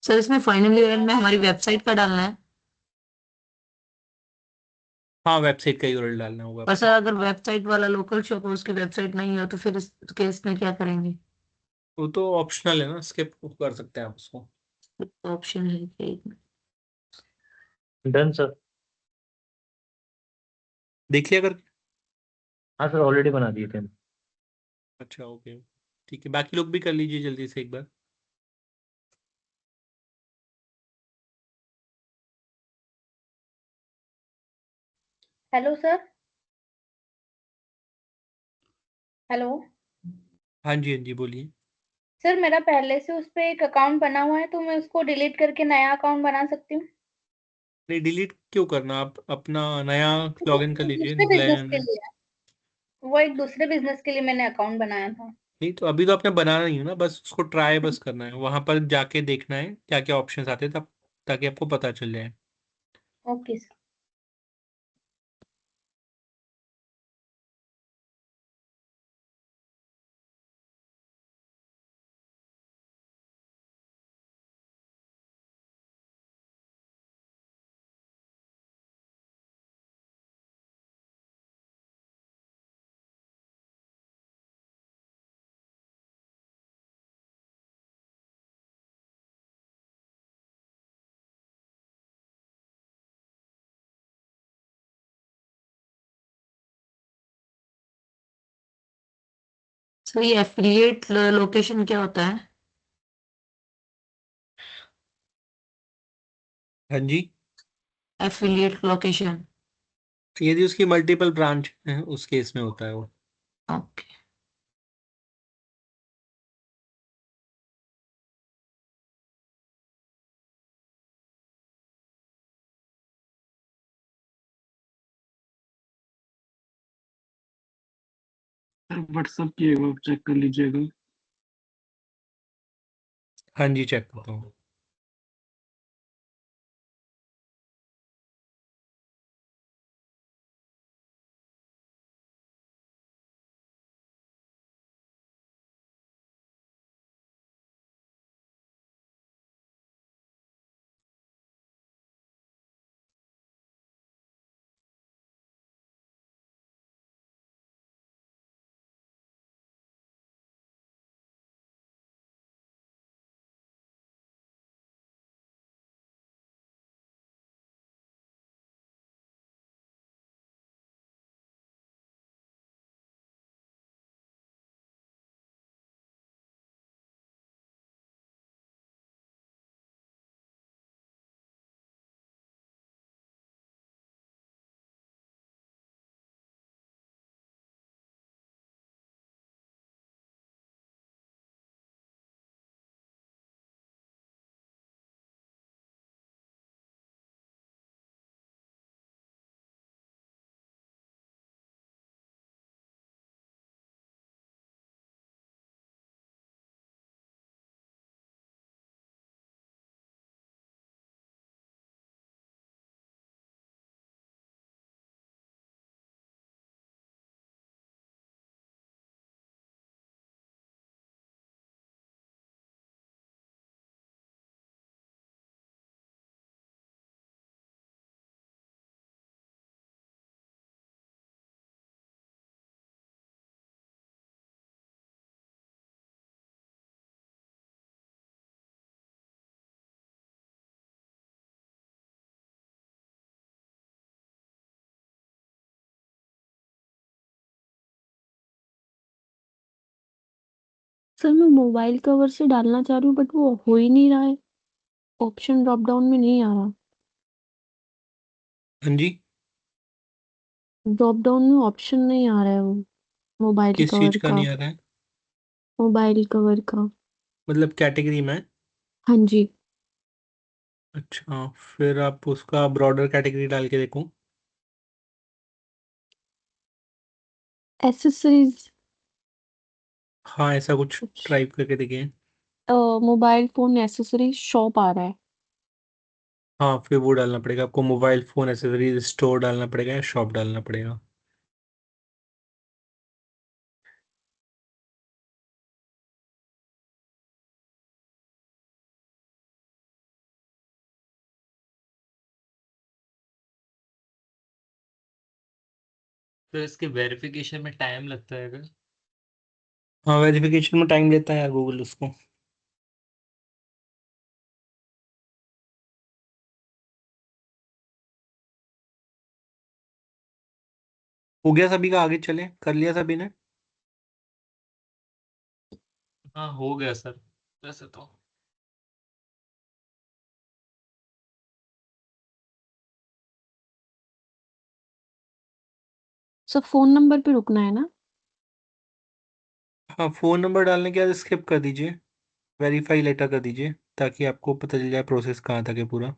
सर इसमें फाइनल यूआरएल में हमारी वेबसाइट का डालना है। हाँ, वेबसाइट का यूआरएल डालना होगा पर आपको। सर अगर वेबसाइट वाला लोकल शॉप है उसकी वेबसाइट नहीं है तो फिर इस केस में क्या करेंगे? वो तो ऑप्शनल है ना, स्किप कर सकते हैं आप उसको। ऑप्शन है क्या एक में? Done sir. देख लिया अगर। हाँ सर, ऑलरेडी बना दिए थे हम। अच्छा, ओके, ठीक है, बाकी लोग भी कर लीजिए जल्दी से एक बार। Hello sir. हेलो हाँ जी, हाँ जी, बोलिए। सर, मेरा पहले से उस पे एक अकाउंट बना हुआ है, तो मैं उसको डिलीट करके नया अकाउंट बना सकती हूँ? नहीं, डिलीट क्यों करना, आप अपना नया वो लॉगिन कर एक लीजिए, दूसरे बिजनेस के नया। लिए है। वो एक दूसरे बिजनेस के लिए मैंने अकाउंट बनाया था। नहीं तो अभी तो आपने बनाना नहीं हो ना, बस उसको ट्राई बस करना है, वहां पर जाके देखना है क्या क्या ऑप्शंस आते हैं, तब ताकि आपको पता चल जाए। Okay sir. सर ये एफिलिएट लोकेशन क्या होता है? हाँ जी। Affiliate location. यदि उसकी मल्टीपल ब्रांच है उस केस में होता है वो। ओके। व्हाट्सअप किएगा, चेक कर लीजिएगा। हाँ जी, चेक करता हूँ। सर मैं मोबाइल कवर से डालना चाह रही हूँ बट वो हो ही नहीं रहा है, ऑप्शन ड्रॉप डाउन में नहीं आ रहा। हाँ जी, ड्रॉप डाउन में ऑप्शन नहीं आ रहा है वो मोबाइल किस चीज कवर का का। नहीं आ रहा है? मोबाइल कवर का। मतलब कैटेगरी में? हाँ जी। अच्छा, फिर आप उसका ब्रॉडर कैटेगरी डाल के देखो। एसेसरीज। हाँ, ऐसा कुछ ट्राई करके देखिए। मोबाइल फोन एसेसरीज शॉप आ रहा है। हाँ, फिर वो डालना पड़ेगा आपको, मोबाइल फोन एसेसरीज स्टोर डालना पड़ेगा या शॉप डालना पड़ेगा। तो इसके वेरिफिकेशन में टाइम लगता है अगर? हाँ, वेरिफिकेशन में टाइम लेता है यार गूगल उसको। हो गया सभी का, आगे चले, कर लिया सभी ने? हाँ हो गया सर वैसे तो। सर फोन नंबर पे रुकना है ना? हाँ, फोन नंबर डालने के बाद स्किप कर दीजिए, वेरीफाई लेटर कर दीजिए, ताकि आपको पता चल जाए प्रोसेस कहाँ तक है पूरा।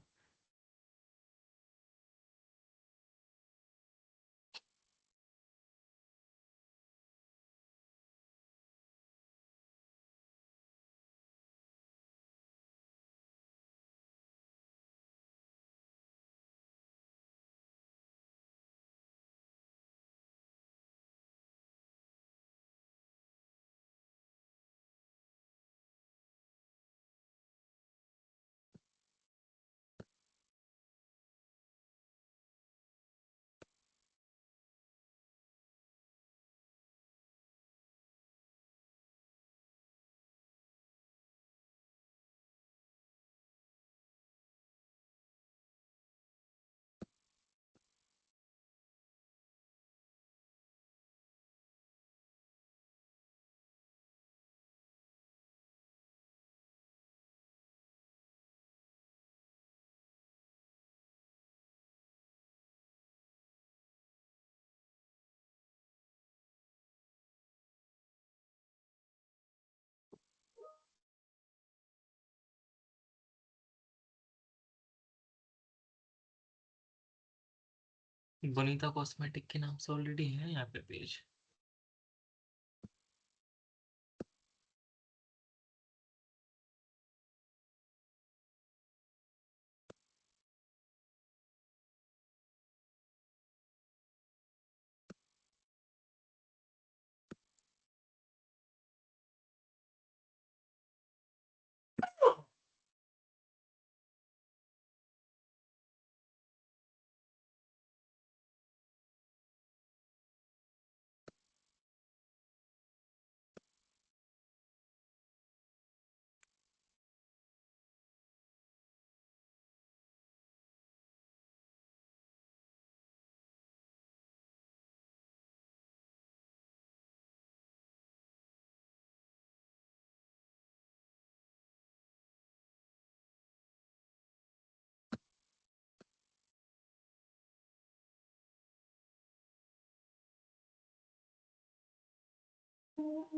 वनीता कॉस्मेटिक के नाम से ऑलरेडी है यहाँ पे पेज।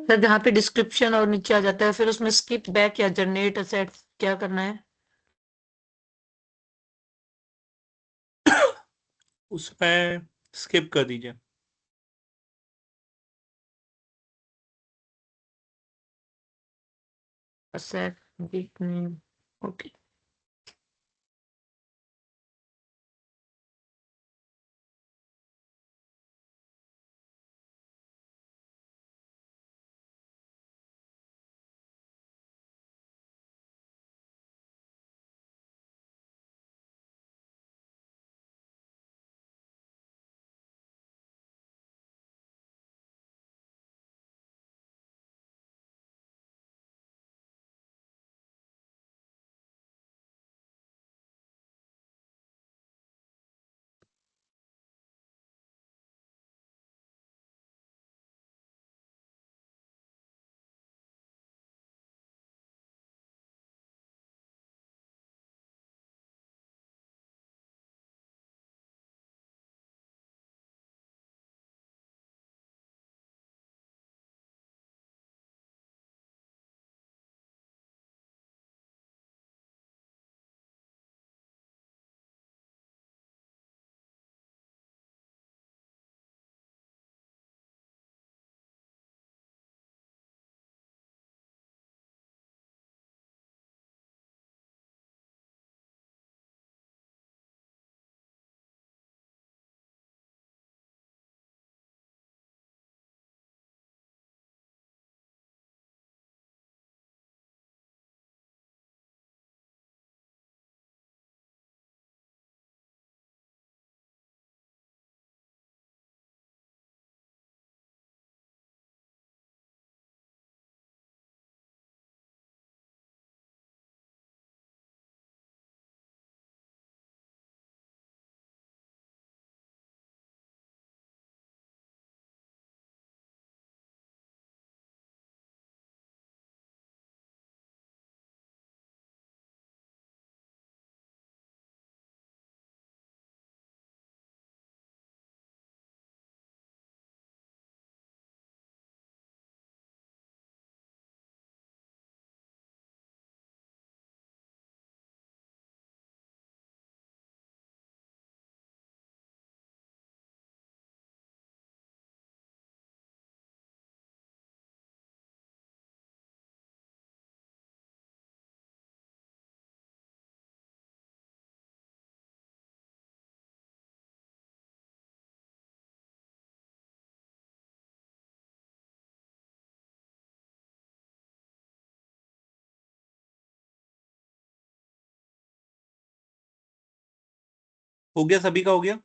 सर जहाँ पे डिस्क्रिप्शन और नीचे आ जाता है फिर उसमें स्किप बैक या जनरेट असेट क्या करना है? उसमें स्किप कर दीजिए। Asset week name. ओके। हो गया, सभी का हो गया?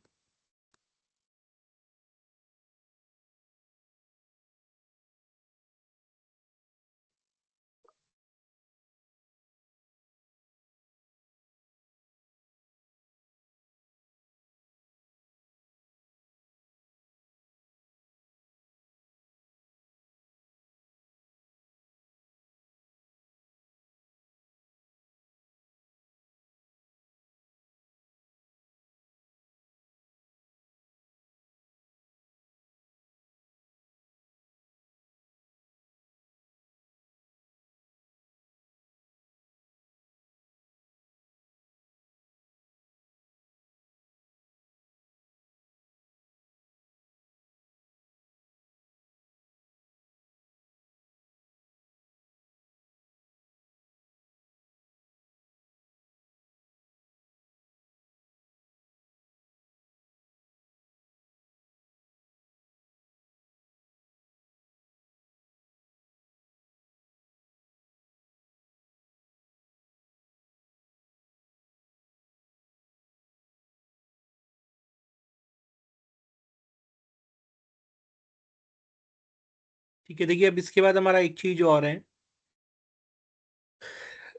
ठीक है, देखिए अब इसके बाद हमारा एक चीज और है,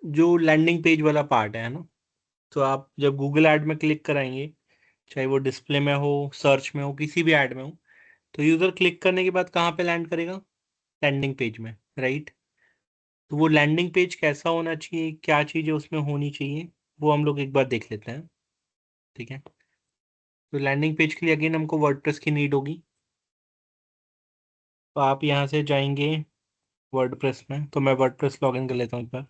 जो लैंडिंग पेज वाला पार्ट है ना। तो आप जब गूगल ऐड में क्लिक कराएंगे, चाहे वो डिस्प्ले में हो, सर्च में हो, किसी भी ऐड में हो, तो यूजर क्लिक करने के बाद कहाँ पे लैंड करेगा? लैंडिंग पेज में, राइट। तो वो लैंडिंग पेज कैसा होना चाहिए, क्या चीज़ें उसमें होनी चाहिए, वो हम लोग एक बार देख लेते हैं। ठीक है, तो लैंडिंग पेज के लिए अगेन हमको वर्डप्रेस की नीड होगी। तो आप यहाँ से जाएंगे वर्डप्रेस में, तो मैं वर्डप्रेस लॉगिन कर लेता हूँ एक बार।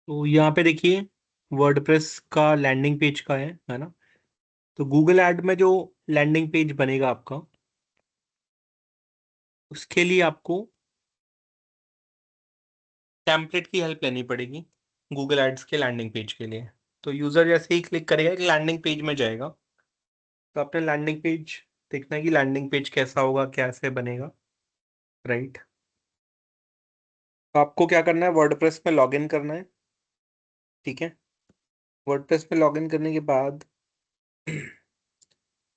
तो यहाँ पे देखिए वर्डप्रेस का लैंडिंग पेज का है ना। तो गूगल ऐड में जो लैंडिंग पेज बनेगा आपका, उसके लिए आपको टेम्पलेट की हेल्प लेनी पड़ेगी गूगल एड्स के लैंडिंग पेज के लिए। तो यूजर जैसे ही क्लिक करेगा एक लैंडिंग पेज में जाएगा, तो अपने लैंडिंग पेज देखना है कि लैंडिंग पेज कैसा होगा, कैसे बनेगा, राइट। तो आपको क्या करना है, वर्डप्रेस में लॉगिन करना है। ठीक है, वर्डप्रेस में लॉगिन करने के बाद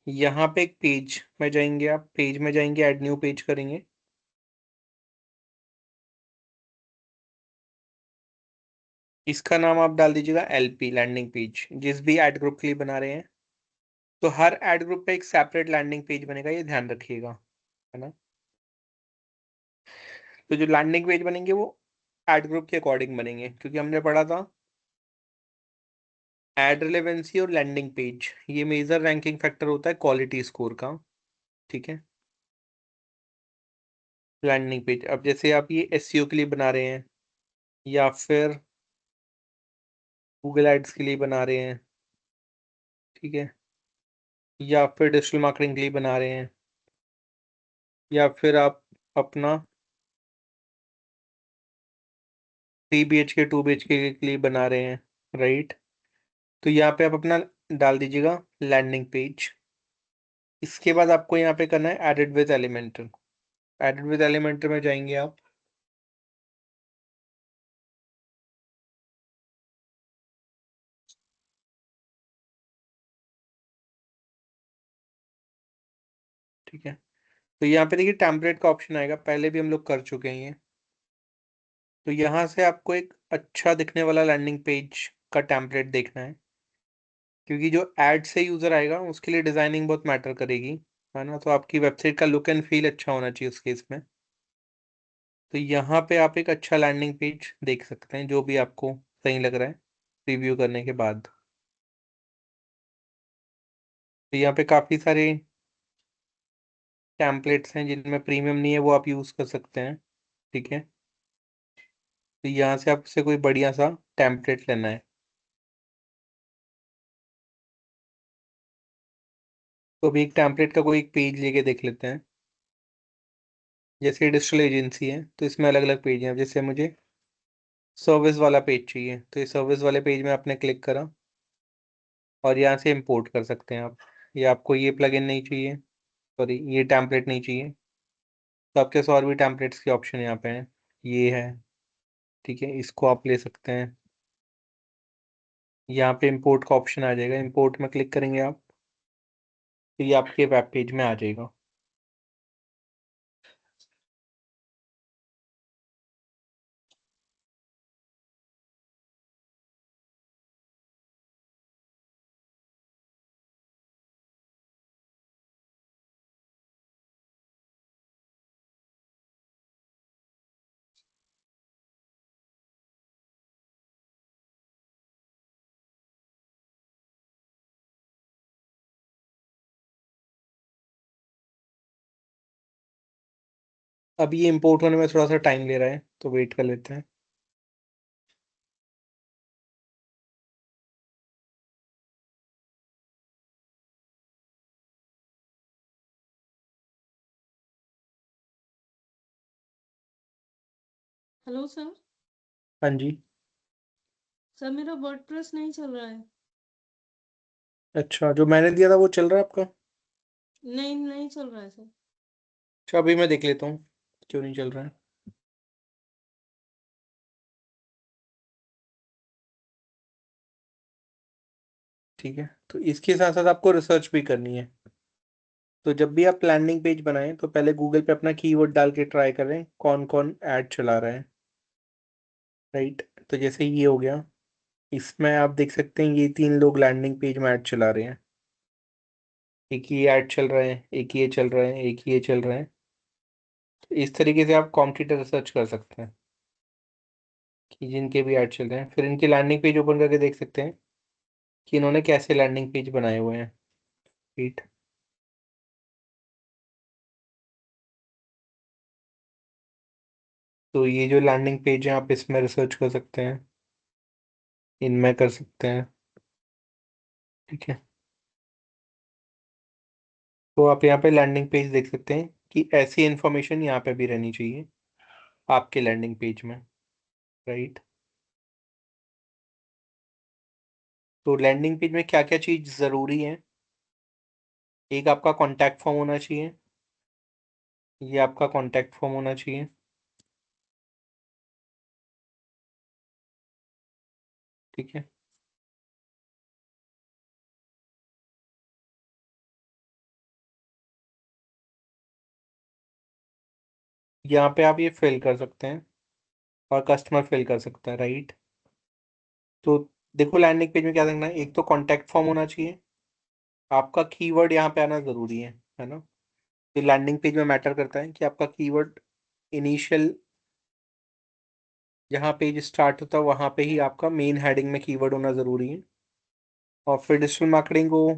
यहाँ पे एक पेज में जाएंगे, आप पेज में जाएंगे, ऐड न्यू पेज करेंगे। इसका नाम आप डाल दीजिएगा एलपी, लैंडिंग पेज, जिस भी ऐड ग्रुप के लिए बना रहे हैं। तो हर ऐड ग्रुप पे एक सेपरेट लैंडिंग पेज बनेगा, ये ध्यान रखिएगा, है ना। तो जो लैंडिंग पेज बनेंगे वो ऐड ग्रुप के अकॉर्डिंग बनेंगे, क्योंकि हमने पढ़ा था ऐड रिलेवेंसी और लैंडिंग पेज ये मेजर रैंकिंग फैक्टर होता है क्वालिटी स्कोर का। ठीक है, लैंडिंग पेज अब जैसे आप ये एसईओ के लिए बना रहे हैं, या फिर गूगल एड्स के लिए बना रहे हैं, ठीक है, या फिर डिजिटल मार्केटिंग के लिए बना रहे हैं, या फिर आप अपना 3 BHK 2 BHK के लिए बना रहे हैं, राइट। तो यहाँ पे आप अपना डाल दीजिएगा लैंडिंग पेज। इसके बाद आपको यहाँ पे करना है edit with Elementor. Edit with Elementor में जाएंगे आप, ठीक है, तो यहाँ पे देखिए टेम्पलेट का ऑप्शन आएगा, पहले भी हम लोग कर चुके हैं ये। तो यहाँ से आपको एक अच्छा दिखने वाला लैंडिंग पेज का टेम्पलेट देखना है, क्योंकि जो एड से यूज़र आएगा उसके लिए डिज़ाइनिंग बहुत मैटर करेगी, है ना। तो आपकी वेबसाइट का लुक एंड फील अच्छा होना चाहिए उस केस में। तो यहाँ पे आप एक अच्छा लैंडिंग पेज देख सकते हैं, जो भी आपको सही लग रहा है रिव्यू करने के बाद। तो यहाँ पे काफ़ी सारे टेम्पलेट्स हैं, जिनमें प्रीमियम नहीं है वो आप यूज़ कर सकते हैं, ठीक है। तो यहाँ से आपसे कोई बढ़िया सा टेम्पलेट लेना है। तो अभी एक टेम्पलेट का कोई एक पेज लेके देख लेते हैं। जैसे डिजिटल एजेंसी है तो इसमें अलग अलग पेज हैं। जैसे मुझे सर्विस वाला पेज चाहिए, तो ये सर्विस वाले पेज में आपने क्लिक करा और यहाँ से इंपोर्ट कर सकते हैं आप। या आपको ये प्लगइन नहीं चाहिए, सॉरी ये टेम्पलेट नहीं चाहिए, तो आपके पास और भी टेम्पलेट्स के ऑप्शन यहाँ पे हैं, ये है, ठीक है, इसको आप ले सकते हैं। यहाँ पे इंपोर्ट का ऑप्शन आ जाएगा, इंपोर्ट में क्लिक करेंगे आप, तो ये आपके वेब पेज में आ जाएगा। अब ये इंपोर्ट होने में थोड़ा सा टाइम ले रहा है, तो वेट कर लेते हैं। Hello sir. हाँ जी। सर मेरा वर्डप्रेस नहीं चल रहा है। अच्छा, जो मैंने दिया था वो चल रहा है आपका? नहीं नहीं चल रहा है सर। अच्छा, अभी मैं देख लेता हूँ क्यों नहीं चल रहा है। ठीक है, तो इसके साथ साथ आपको रिसर्च भी करनी है। तो जब भी आप लैंडिंग पेज बनाएं तो पहले गूगल पे अपना कीवर्ड डाल के ट्राई करें कौन कौन ऐड चला रहा है, राइट। तो जैसे ये हो गया, इसमें आप देख सकते हैं ये 3 लोग लैंडिंग पेज में ऐड चला रहे हैं। एक ये ऐड चल रहा है, एक ये चल रहा है, एक ये चल रहा है। तो इस तरीके से आप कॉम्पिटिटर रिसर्च कर सकते हैं कि जिनके भी ऐड चल रहे हैं, फिर इनके लैंडिंग पेज ओपन करके देख सकते हैं कि इन्होंने कैसे लैंडिंग पेज बनाए हुए हैं, राइट। तो ये जो लैंडिंग पेज है आप इसमें रिसर्च कर सकते हैं, इनमें कर सकते हैं, ठीक है। तो आप यहाँ पे लैंडिंग पेज देख सकते हैं कि ऐसी इंफॉर्मेशन यहाँ पे भी रहनी चाहिए आपके लैंडिंग पेज में, राइट। तो लैंडिंग पेज में क्या क्या चीज़ ज़रूरी है? एक आपका कॉन्टैक्ट फॉर्म होना चाहिए, ये आपका कॉन्टैक्ट फॉर्म होना चाहिए, ठीक है। यहाँ पे आप ये फिल कर सकते हैं और कस्टमर फिल कर सकता है, राइट। तो देखो लैंडिंग पेज में क्या देखना है, एक तो कॉन्टैक्ट फॉर्म होना चाहिए, आपका कीवर्ड यहाँ पे आना ज़रूरी है ना। तो लैंडिंग पेज में मैटर करता है कि आपका कीवर्ड इनिशियल जहाँ पेज स्टार्ट होता है वहाँ पे ही आपका मेन हेडिंग में कीवर्ड होना ज़रूरी है। और फिर डिजिटल मार्केटिंग को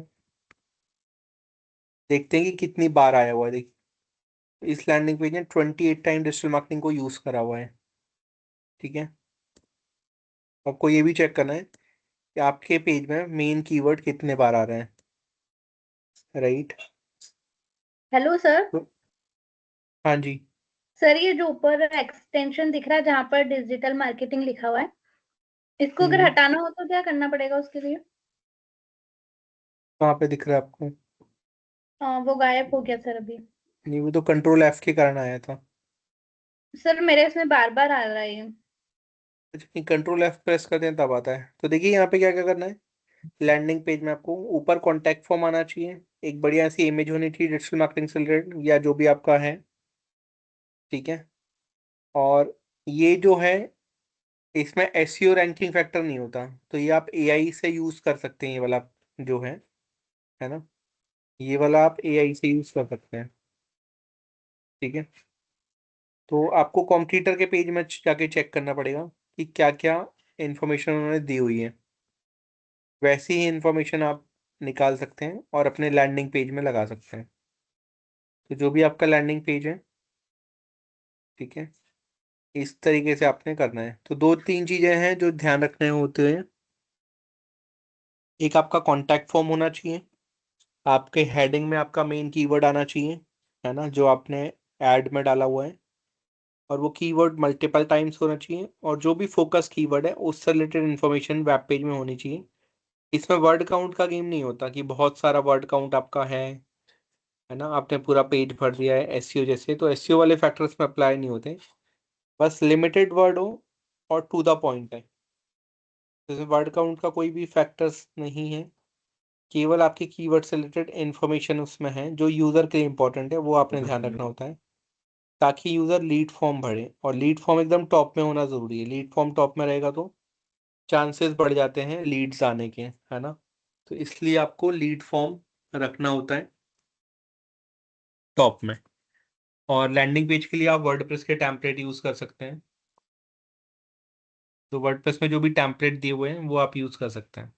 देखते हैं कि कितनी बार आया हुआ है। देखिए इस लैंडिंग पेज में 28 टाइम डिजिटल मार्केटिंग को यूज़ करा हुआ है, ठीक है। आपको ये भी चेक करना है कि आपके पेज में मेन कीवर्ड कितने बार आ रहे हैं, राइट। Hello sir. हाँ जी। सर ये जो ऊपर एक्सटेंशन दिख रहा है जहाँ पर डिजिटल मार्केटिंग लिखा हुआ है, इसको अगर हटाना हो तो क्या करना पड़ेगा उसके लिए? कहाँ पे दिख रहा है आपको? वो गायब हो गया सर अभी। नहीं, वो तो कंट्रोल F के कारण आया था। सर मेरे इसमें बार बार आ रहा है ये। अच्छा, कंट्रोल F प्रेस करते हैं तब आता है। तो देखिए यहाँ पे क्या क्या करना है, लैंडिंग पेज में आपको ऊपर कॉन्टैक्ट फॉर्म आना चाहिए, एक बढ़िया सी इमेज होनी चाहिए डिजिटल मार्केटिंग से रिलेटेड या जो भी आपका है, ठीक है। और ये जो है इसमें एसईओ रैंकिंग फैक्टर नहीं होता, तो ये आप एआई से यूज कर सकते हैं, ये वाला जो है ना, ये वाला आप एआई से यूज कर सकते हैं, ठीक है। तो आपको कॉम्पिटिटर के पेज में जाके चेक करना पड़ेगा कि क्या क्या इंफॉर्मेशन उन्होंने दी हुई है, वैसी ही इंफॉर्मेशन आप निकाल सकते हैं और अपने लैंडिंग पेज में लगा सकते हैं। तो जो भी आपका लैंडिंग पेज है, ठीक है, इस तरीके से आपने करना है। तो 2-3 चीजें हैं जो ध्यान रखने होते हैं। एक आपका कॉन्टैक्ट फॉर्म होना चाहिए, आपके हेडिंग में आपका मेन कीवर्ड आना चाहिए, है ना, जो आपने ऐड में डाला हुआ है, और वो कीवर्ड मल्टीपल टाइम्स होना चाहिए, और जो भी फोकस कीवर्ड है उससे रिलेटेड इन्फॉर्मेशन वेब पेज में होनी चाहिए। इसमें वर्ड काउंट का गेम नहीं होता कि बहुत सारा वर्ड काउंट आपका है ना, आपने पूरा पेज भर दिया है एसईओ जैसे, तो एसईओ वाले फैक्टर्स में अप्लाई नहीं होते। बस लिमिटेड वर्ड हो और टू द पॉइंट है, जैसे वर्ड काउंट का कोई भी फैक्टर्स नहीं है, केवल आपके कीवर्ड से रिलेटेड इन्फॉर्मेशन उसमें है जो यूज़र के लिए इंपॉर्टेंट है, वो आपने ध्यान रखना होता है, ताकि यूज़र लीड फॉर्म भरे। और लीड फॉर्म एकदम टॉप में होना ज़रूरी है, लीड फॉर्म टॉप में रहेगा तो चांसेस बढ़ जाते हैं लीड्स आने के, है ना। तो इसलिए आपको लीड फॉर्म रखना होता है टॉप में। और लैंडिंग पेज के लिए आप वर्डप्रेस के टेम्पलेट यूज़ कर सकते हैं, तो वर्डप्रेस में जो भी टेम्पलेट दिए हुए हैं वो आप यूज़ कर सकते हैं।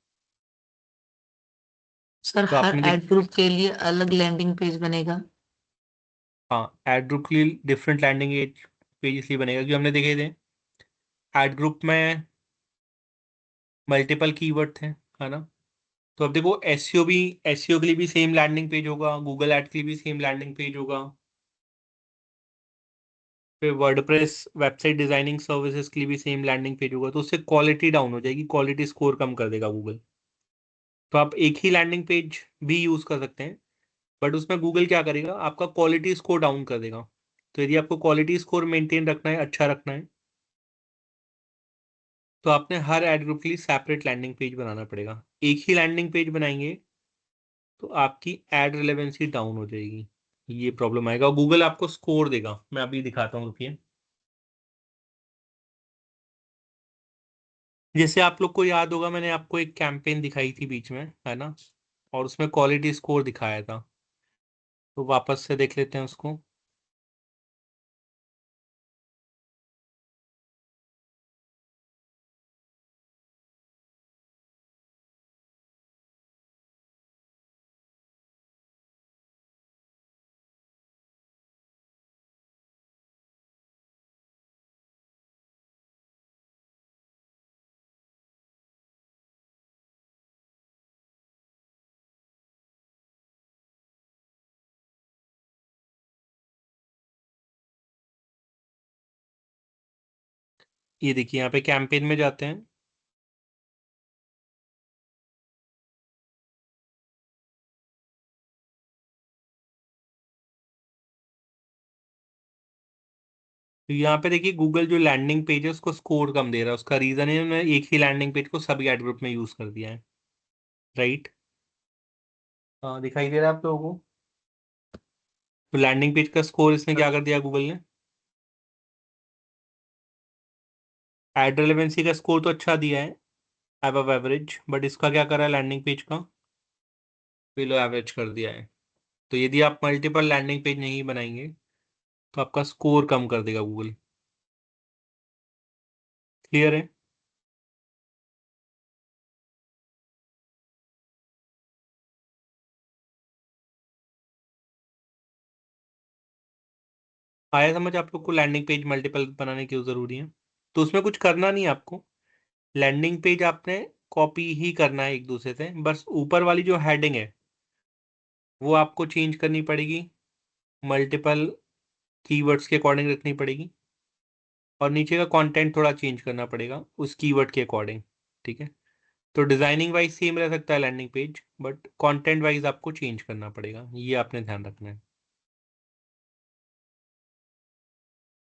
सर तो हर आपने देख, एड ग्रुप के लिए अलग लैंडिंग पेज बनेगा? हाँ, एड ग्रुप के लिए डिफरेंट लैंडिंग पेज इसलिए बनेगा क्योंकि हमने देखे थे एड ग्रुप में मल्टीपल कीवर्ड थे, है ना। तो अब देखो एसईओ के लिए भी सेम लैंडिंग पेज होगा, गूगल एड के लिए भी सेम लैंडिंग पेज होगा, फिर वर्डप्रेस वेबसाइट डिजाइनिंग सर्विसेज के लिए भी सेम लैंडिंग पेज होगा, तो उससे क्वालिटी डाउन हो जाएगी, क्वालिटी स्कोर कम कर देगा गूगल। तो आप एक ही लैंडिंग पेज भी यूज कर सकते हैं, बट उसमें गूगल क्या करेगा, आपका क्वालिटी स्कोर डाउन कर देगा। तो यदि आपको क्वालिटी स्कोर मेंटेन रखना है, अच्छा रखना है, तो आपने हर एड ग्रुप के लिए सेपरेट लैंडिंग पेज बनाना पड़ेगा। एक ही लैंडिंग पेज बनाएंगे तो आपकी एड रिलेवेंसी डाउन हो जाएगी, ये प्रॉब्लम आएगा, और गूगल आपको स्कोर देगा। मैं अभी दिखाता हूँ, रुकिए। जैसे आप लोग को याद होगा, मैंने आपको एक कैंपेन दिखाई थी बीच में, है ना, और उसमें क्वालिटी स्कोर दिखाया था, तो वापस से देख लेते हैं उसको। ये देखिए, यहाँ पे कैंपेन में जाते हैं, तो यहाँ पे देखिए गूगल जो लैंडिंग पेज है उसको स्कोर कम दे रहा है। उसका रीजन है उन्होंने एक ही लैंडिंग पेज को सभी एड ग्रुप में यूज कर दिया है, राइट। हाँ, दिखाई दे रहा है आप लोगों को। तो लैंडिंग पेज का स्कोर इसने क्या कर दिया गूगल ने, एड रिलेवेंसी का स्कोर तो अच्छा दिया है, अबव एवरेज, बट इसका क्या करा है, लैंडिंग पेज का बिलो एवरेज कर दिया है। तो यदि आप मल्टीपल लैंडिंग पेज नहीं बनाएंगे तो आपका स्कोर कम कर देगा गूगल। क्लियर है। आया समझ आप लोग को लैंडिंग पेज मल्टीपल बनाने क्यों जरूरी है। तो उसमें कुछ करना नहीं है आपको, लैंडिंग पेज आपने कॉपी ही करना है एक दूसरे से, बस ऊपर वाली जो हेडिंग है वो आपको चेंज करनी पड़ेगी, मल्टीपल कीवर्ड्स के अकॉर्डिंग रखनी पड़ेगी, और नीचे का कंटेंट थोड़ा चेंज करना पड़ेगा उस कीवर्ड के अकॉर्डिंग, ठीक है। तो डिजाइनिंग वाइज सेम रह सकता है landing page, but content wise आपको चेंज करना पड़ेगा, ये आपने ध्यान रखना है।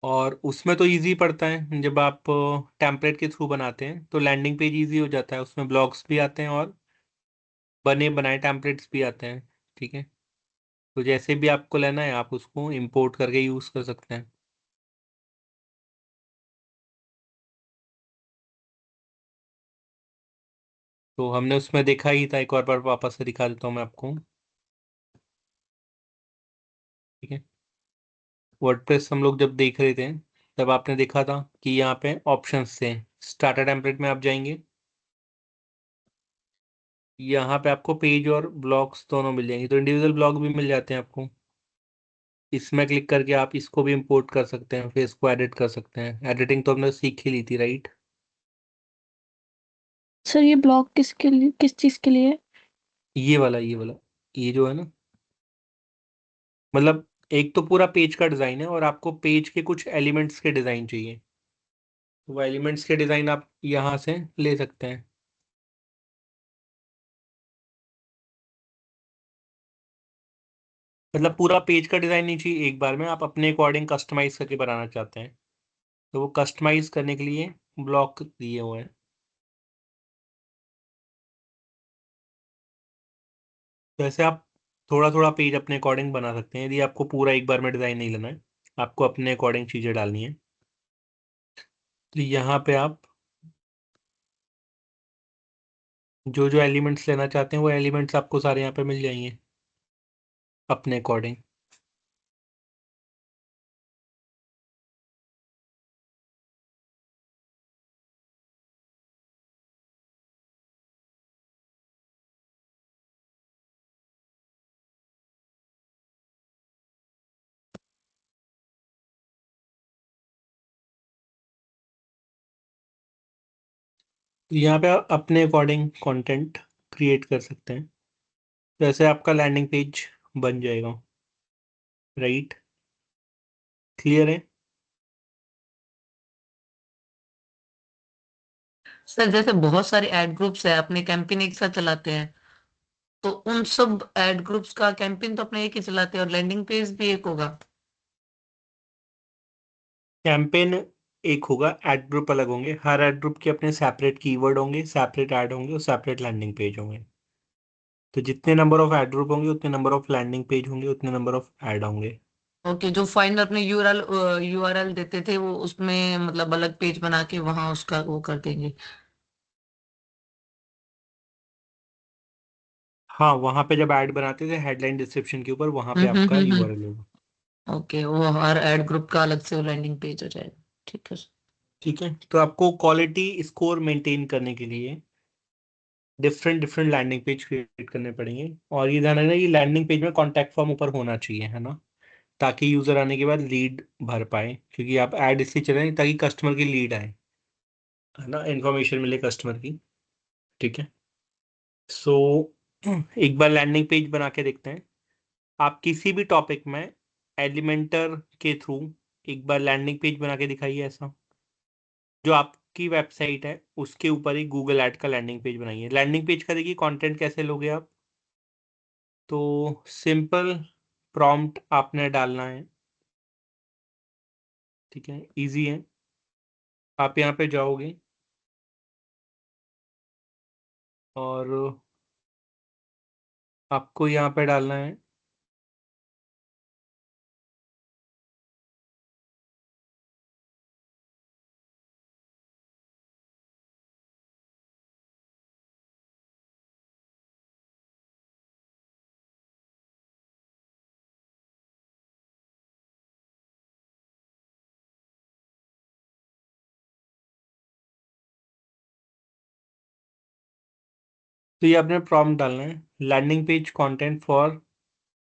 और उसमें तो इजी पड़ता है, जब आप टेम्पलेट के थ्रू बनाते हैं तो लैंडिंग पेज इजी हो जाता है, उसमें ब्लॉग्स भी आते हैं और बने बनाए टेम्पलेट्स भी आते हैं, ठीक है। तो जैसे भी आपको लेना है आप उसको इंपोर्ट करके यूज कर सकते हैं। तो हमने उसमें देखा ही था, एक और बार वापस से दिखा देता हूँ मैं आपको, ठीक है। वर्डप्रेस हम लोग जब देख रहे थे तब आपने देखा था कि यहाँ पे ऑप्शंस थे। स्टार्टर टेम्पलेट में आप जाएंगे, यहाँ पे आपको पेज और ब्लॉक्स दोनों मिल जाएंगे, तो इंडिविजुअल ब्लॉक भी मिल जाते हैं आपको। इसमें क्लिक करके आप इसको भी इंपोर्ट कर सकते हैं, फिर इसको एडिट कर सकते हैं। एडिटिंग तो हमने सीख ही ली थी, राइट। सर ये ब्लॉग किसके लिए, किस चीज के लिए है? ये वाला ये जो है ना, मतलब एक तो पूरा पेज का डिजाइन है और आपको पेज के कुछ एलिमेंट्स के डिजाइन चाहिए, तो वो एलिमेंट्स के डिजाइन आप यहाँ से ले सकते हैं। मतलब पूरा पेज का डिजाइन नहीं चाहिए एक बार में, आप अपने अकॉर्डिंग कस्टमाइज करके बनाना चाहते हैं, तो वो कस्टमाइज करने के लिए ब्लॉक दिए हुए हैं। तो ऐसे आप थोड़ा थोड़ा पेज अपने अकॉर्डिंग बना सकते हैं, यदि आपको पूरा एक बार में डिजाइन नहीं लेना है, आपको अपने अकॉर्डिंग चीजें डालनी है। तो यहाँ पे आप जो जो एलिमेंट्स लेना चाहते हैं वो एलिमेंट्स आपको सारे यहाँ पे मिल जाएंगे अपने अकॉर्डिंग। तो यहाँ पे आप अपने अकॉर्डिंग कंटेंट क्रिएट कर सकते हैं, जैसे आपका लैंडिंग पेज बन जाएगा, राइट। क्लियर है। सर जैसे बहुत सारे एड ग्रुप्स है, अपने कैंपेन एक साथ चलाते हैं, तो उन सब एड ग्रुप्स का कैंपेन तो अपने एक ही चलाते हैं और लैंडिंग पेज भी एक होगा। कैंपेन एक होगा, एड ग्रुप अलग होंगे। हर एड ग्रुप के अपने सेपरेट कीवर्ड होंगे, सेपरेट ऐड होंगे और सेपरेट लैंडिंग पेज होंगे। तो जितने नंबर ऑफ एड ग्रुप होंगे उतने नंबर ऑफ लैंडिंग पेज होंगे, उतने नंबर ऑफ ऐड होंगे। ओके, जो फाइनल अपने यूआरएल देते थे वो उसमें मतलब अलग पेज बना के वहां उसका वो कर देंगे। हाँ, वहां पे जब ऐड बनाते थे हेडलाइन डिस्क्रिप्शन के ऊपर, वहां पे हम्म हम्म आपका हम्म यूआरएल होगा। ओके, वो हर एड ग्रुप का अलग से लैंडिंग पेज हो जाएगा। ठीक है सर। ठीक है। तो आपको क्वालिटी स्कोर मेंटेन करने के लिए different different landing page create करने पड़ेंगे, और ये ध्यान रखना ये लैंडिंग पेज में कॉन्टैक्ट फॉर्म ऊपर होना चाहिए, है ना, ताकि यूजर आने के बाद लीड भर पाए, क्योंकि आप ऐड इसलिए चलाएं ताकि कस्टमर की लीड आए, है ना, इन्फॉर्मेशन मिले कस्टमर की। ठीक है। सो एक बार लैंडिंग पेज बना के देखते हैं। आप किसी भी टॉपिक में एलिमेंटर के थ्रू एक बार लैंडिंग पेज बना के दिखाइए ऐसा, जो आपकी वेबसाइट है उसके ऊपर ही गूगल ऐड का लैंडिंग पेज बनाइए। लैंडिंग पेज का देखिए कंटेंट कैसे लोगे आप, तो सिंपल प्रॉम्प्ट आपने डालना है, ठीक है, इजी है। आप यहाँ पे जाओगे और आपको यहाँ पे डालना है तो ये आपने प्रॉम्प्ट डालना है, landing page content for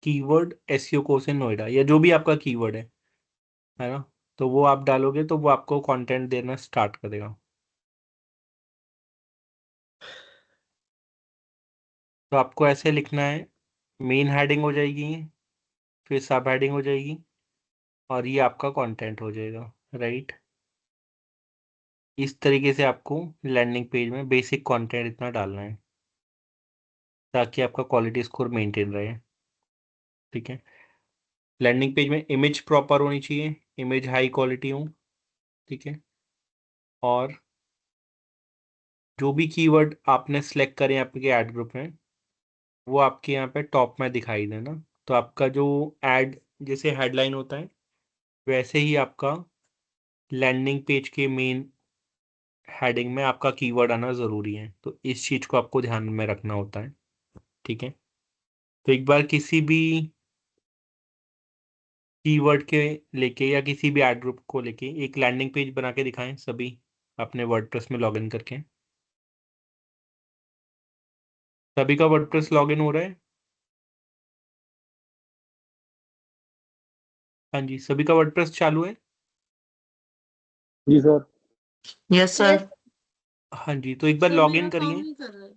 keyword SEO course in Noida, या जो भी आपका कीवर्ड है ना, तो वो आप डालोगे तो वो आपको कंटेंट देना स्टार्ट करेगा। तो आपको ऐसे लिखना है, मेन हेडिंग हो जाएगी, फिर सब हेडिंग हो जाएगी, और ये आपका कंटेंट हो जाएगा, राइट। इस तरीके से आपको लैंडिंग पेज में बेसिक कंटेंट इतना डालना है ताकि आपका क्वालिटी स्कोर मेंटेन रहे, ठीक है। लैंडिंग पेज में इमेज प्रॉपर होनी चाहिए, इमेज हाई क्वालिटी हो, ठीक है। और जो भी कीवर्ड आपने सेलेक्ट करे आपके ऐड ग्रुप में, वो आपके यहाँ पे टॉप में दिखाई देना। तो आपका जो एड जैसे हेडलाइन होता है वैसे ही आपका लैंडिंग पेज के मेन हेडिंग में आपका कीवर्ड आना ज़रूरी है। तो इस चीज़ को आपको ध्यान में रखना होता है। ठीक है, तो एक बार किसी भी कीवर्ड के लेके या किसी भी एड ग्रुप को लेके एक लैंडिंग पेज बना के दिखाएं सभी अपने वर्डप्रेस में लॉगिन करके। सभी का वर्डप्रेस लॉगिन हो रहा है? हाँ जी, सभी का वर्डप्रेस चालू है? जी सर। Yes sir. यस हाँ जी, तो एक बार सर मेरा लॉगिन काम करिए। नहीं कर रहा है।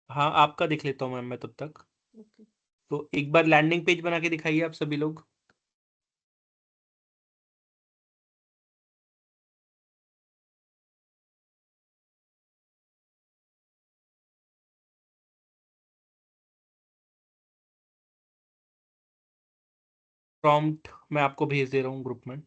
हाँ, आपका देख लेता हूँ मैम मैं तब तक। ओके। तो एक बार लैंडिंग पेज बना के दिखाइए आप सभी लोग। प्रॉम्प्ट मैं आपको भेज दे रहा हूँ ग्रुप में।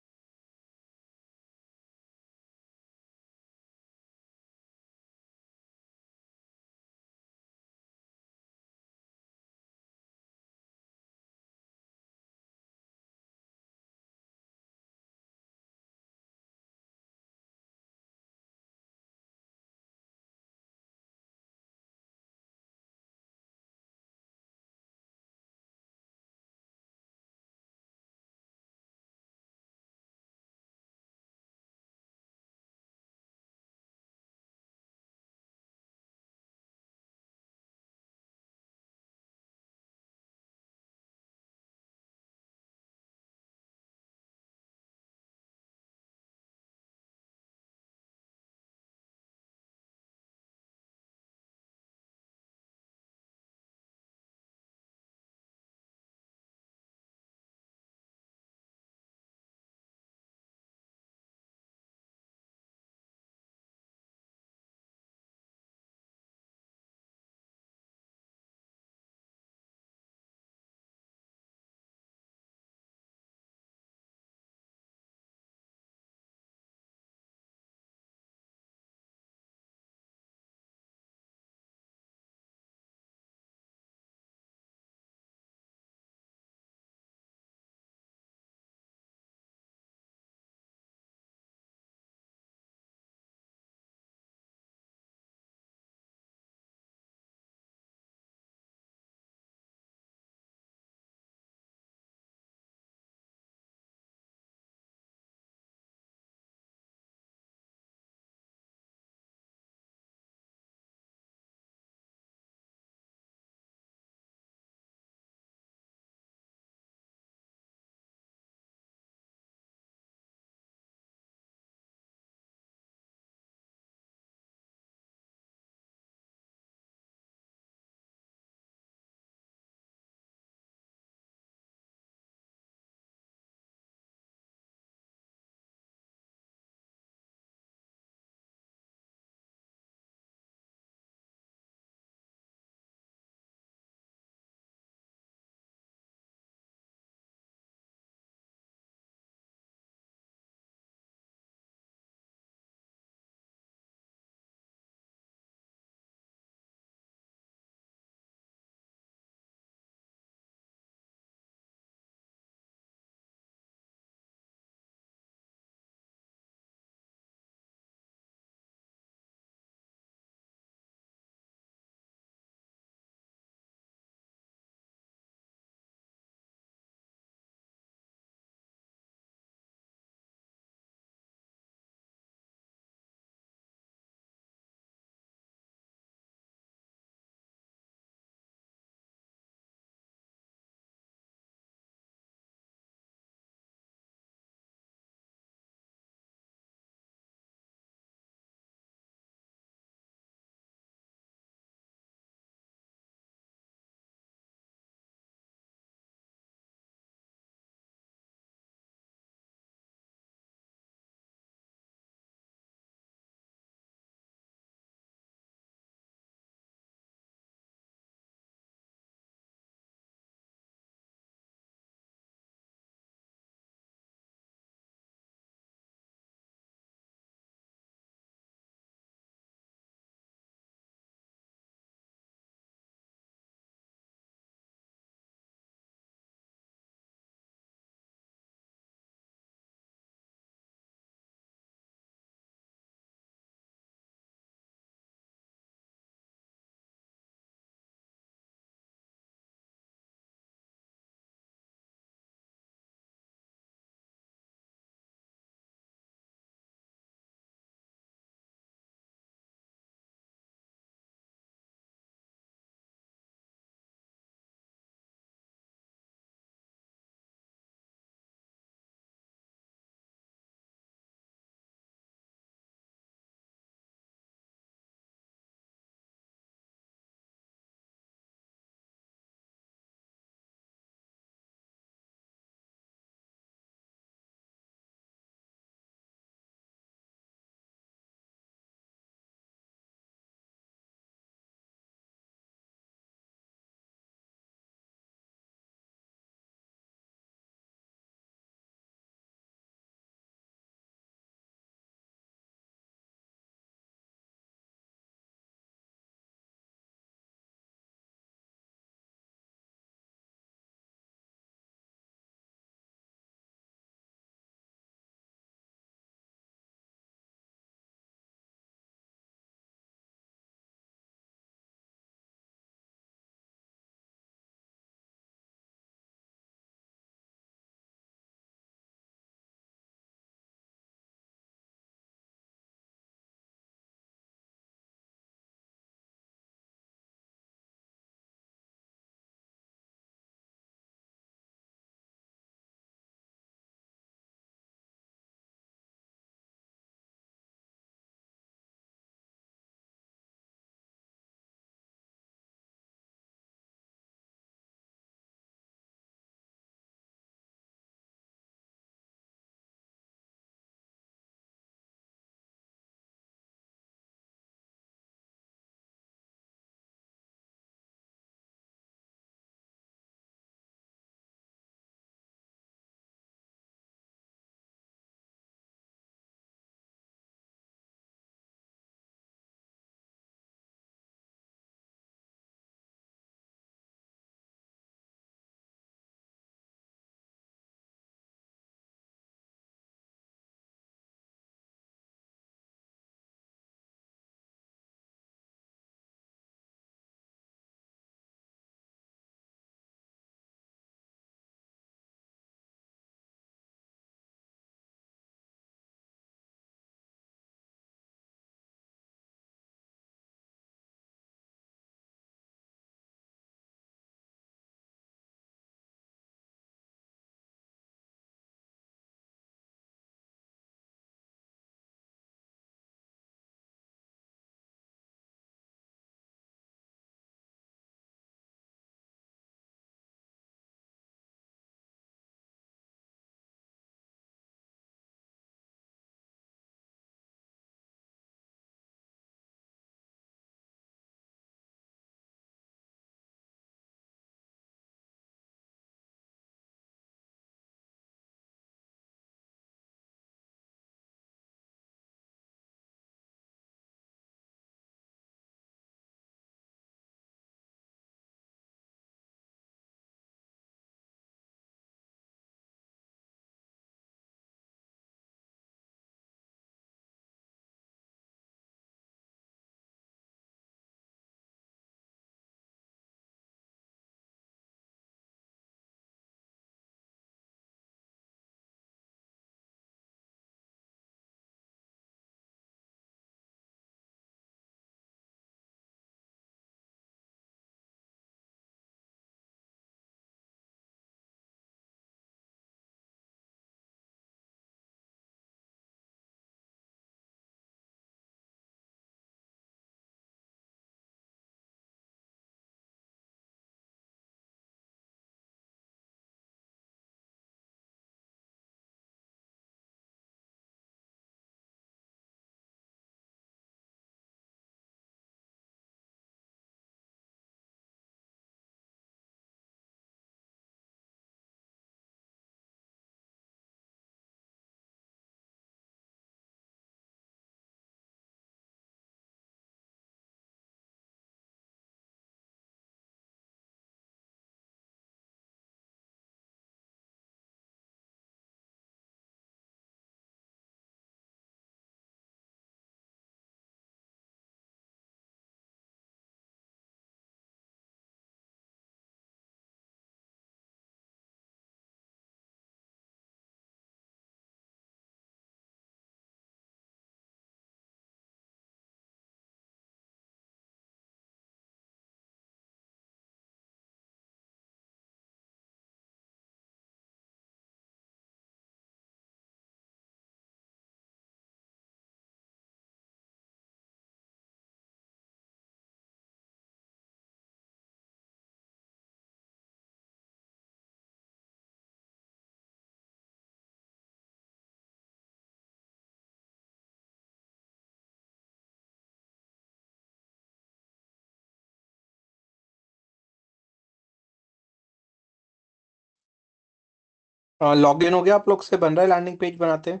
लॉगिन हो गया आप लोग से? बन रहा है? लैंडिंग पेज बनाते हैं।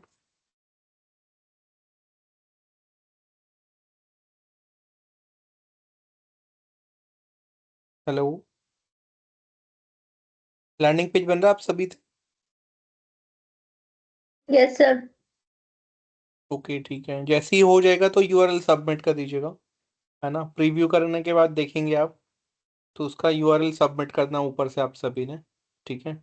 हेलो, लैंडिंग पेज बन रहा है आप सभी? Yes sir. ओके ठीक है, जैसे ही हो जाएगा तो यूआरएल सबमिट कर दीजिएगा, है ना। प्रीव्यू करने के बाद देखेंगे आप, तो उसका यूआरएल सबमिट करना ऊपर से आप सभी ने, ठीक है।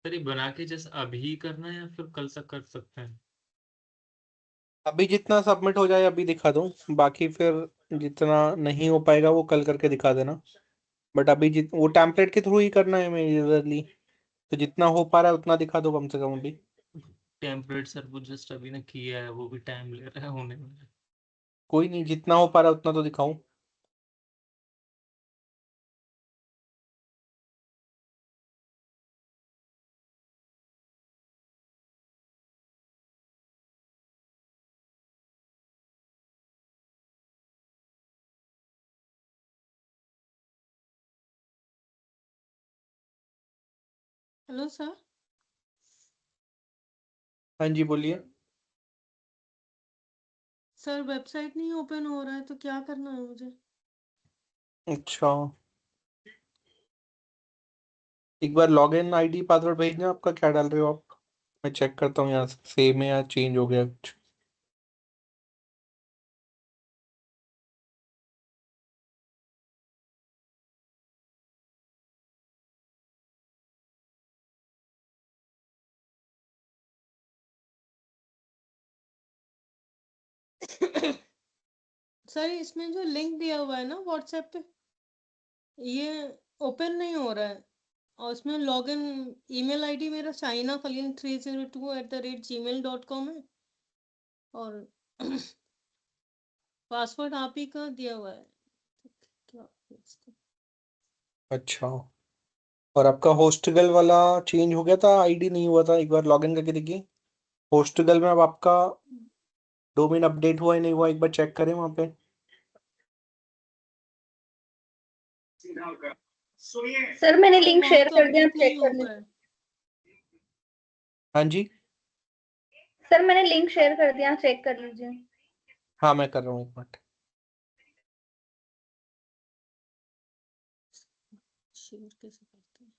सर ये बना के जैसे अभी करना है या फिर कल तक कर सकते हैं? अभी जितना सबमिट हो जाए अभी दिखा दूं, बाकी फिर जितना नहीं हो पाएगा वो कल करके दिखा देना। बट अभी वो टेम्पलेट के थ्रू ही करना है मेजरली, तो जितना हो पा रहा है उतना दिखा दो कम से कम अभी। टेम्पलेट सर वो जस्ट अभी ना किया है, वो भी टाइम ले रहा है होने में। कोई नहीं, जितना हो पा रहा है उतना तो दिखाऊं। Hello sir. हाँ जी बोलिए। सर वेबसाइट नहीं ओपन हो रहा है तो क्या करना है मुझे? अच्छा, एक बार लॉगिन आईडी पासवर्ड भेजना, आपका क्या डाल रहे हो आप? मैं चेक करता हूँ यहाँ से सेम है या चेंज हो गया कुछ। सर इसमें जो लिंक दिया हुआ है ना व्हाट्सएप पे, ये ओपन नहीं हो रहा है। और इसमें लॉगिन ईमेल आईडी मेरा shainakalin302@gmail.com है, और पासवर्ड आप ही का दिया हुआ है। क्या इसको? अच्छा, और आपका होस्टगल वाला चेंज हो गया था, आईडी नहीं हुआ था? एक बार लॉगिन करके देखिए होस्टगल में। अब आपका डोमेन अपडेट हुआ है नहीं हुआ, एक बार चेक करें वहाँ पे। सर मैंने सर लिंक नाम शेयर तो कर दिया, अपडेट नहीं चेक कर हुआ लीजिए। है। हाँ जी, सर मैंने लिंक शेयर कर दिया, चेक कर लीजिए। हाँ मैं कर रहा हूँ, एक मिनट। शेयर कैसे करते हैं?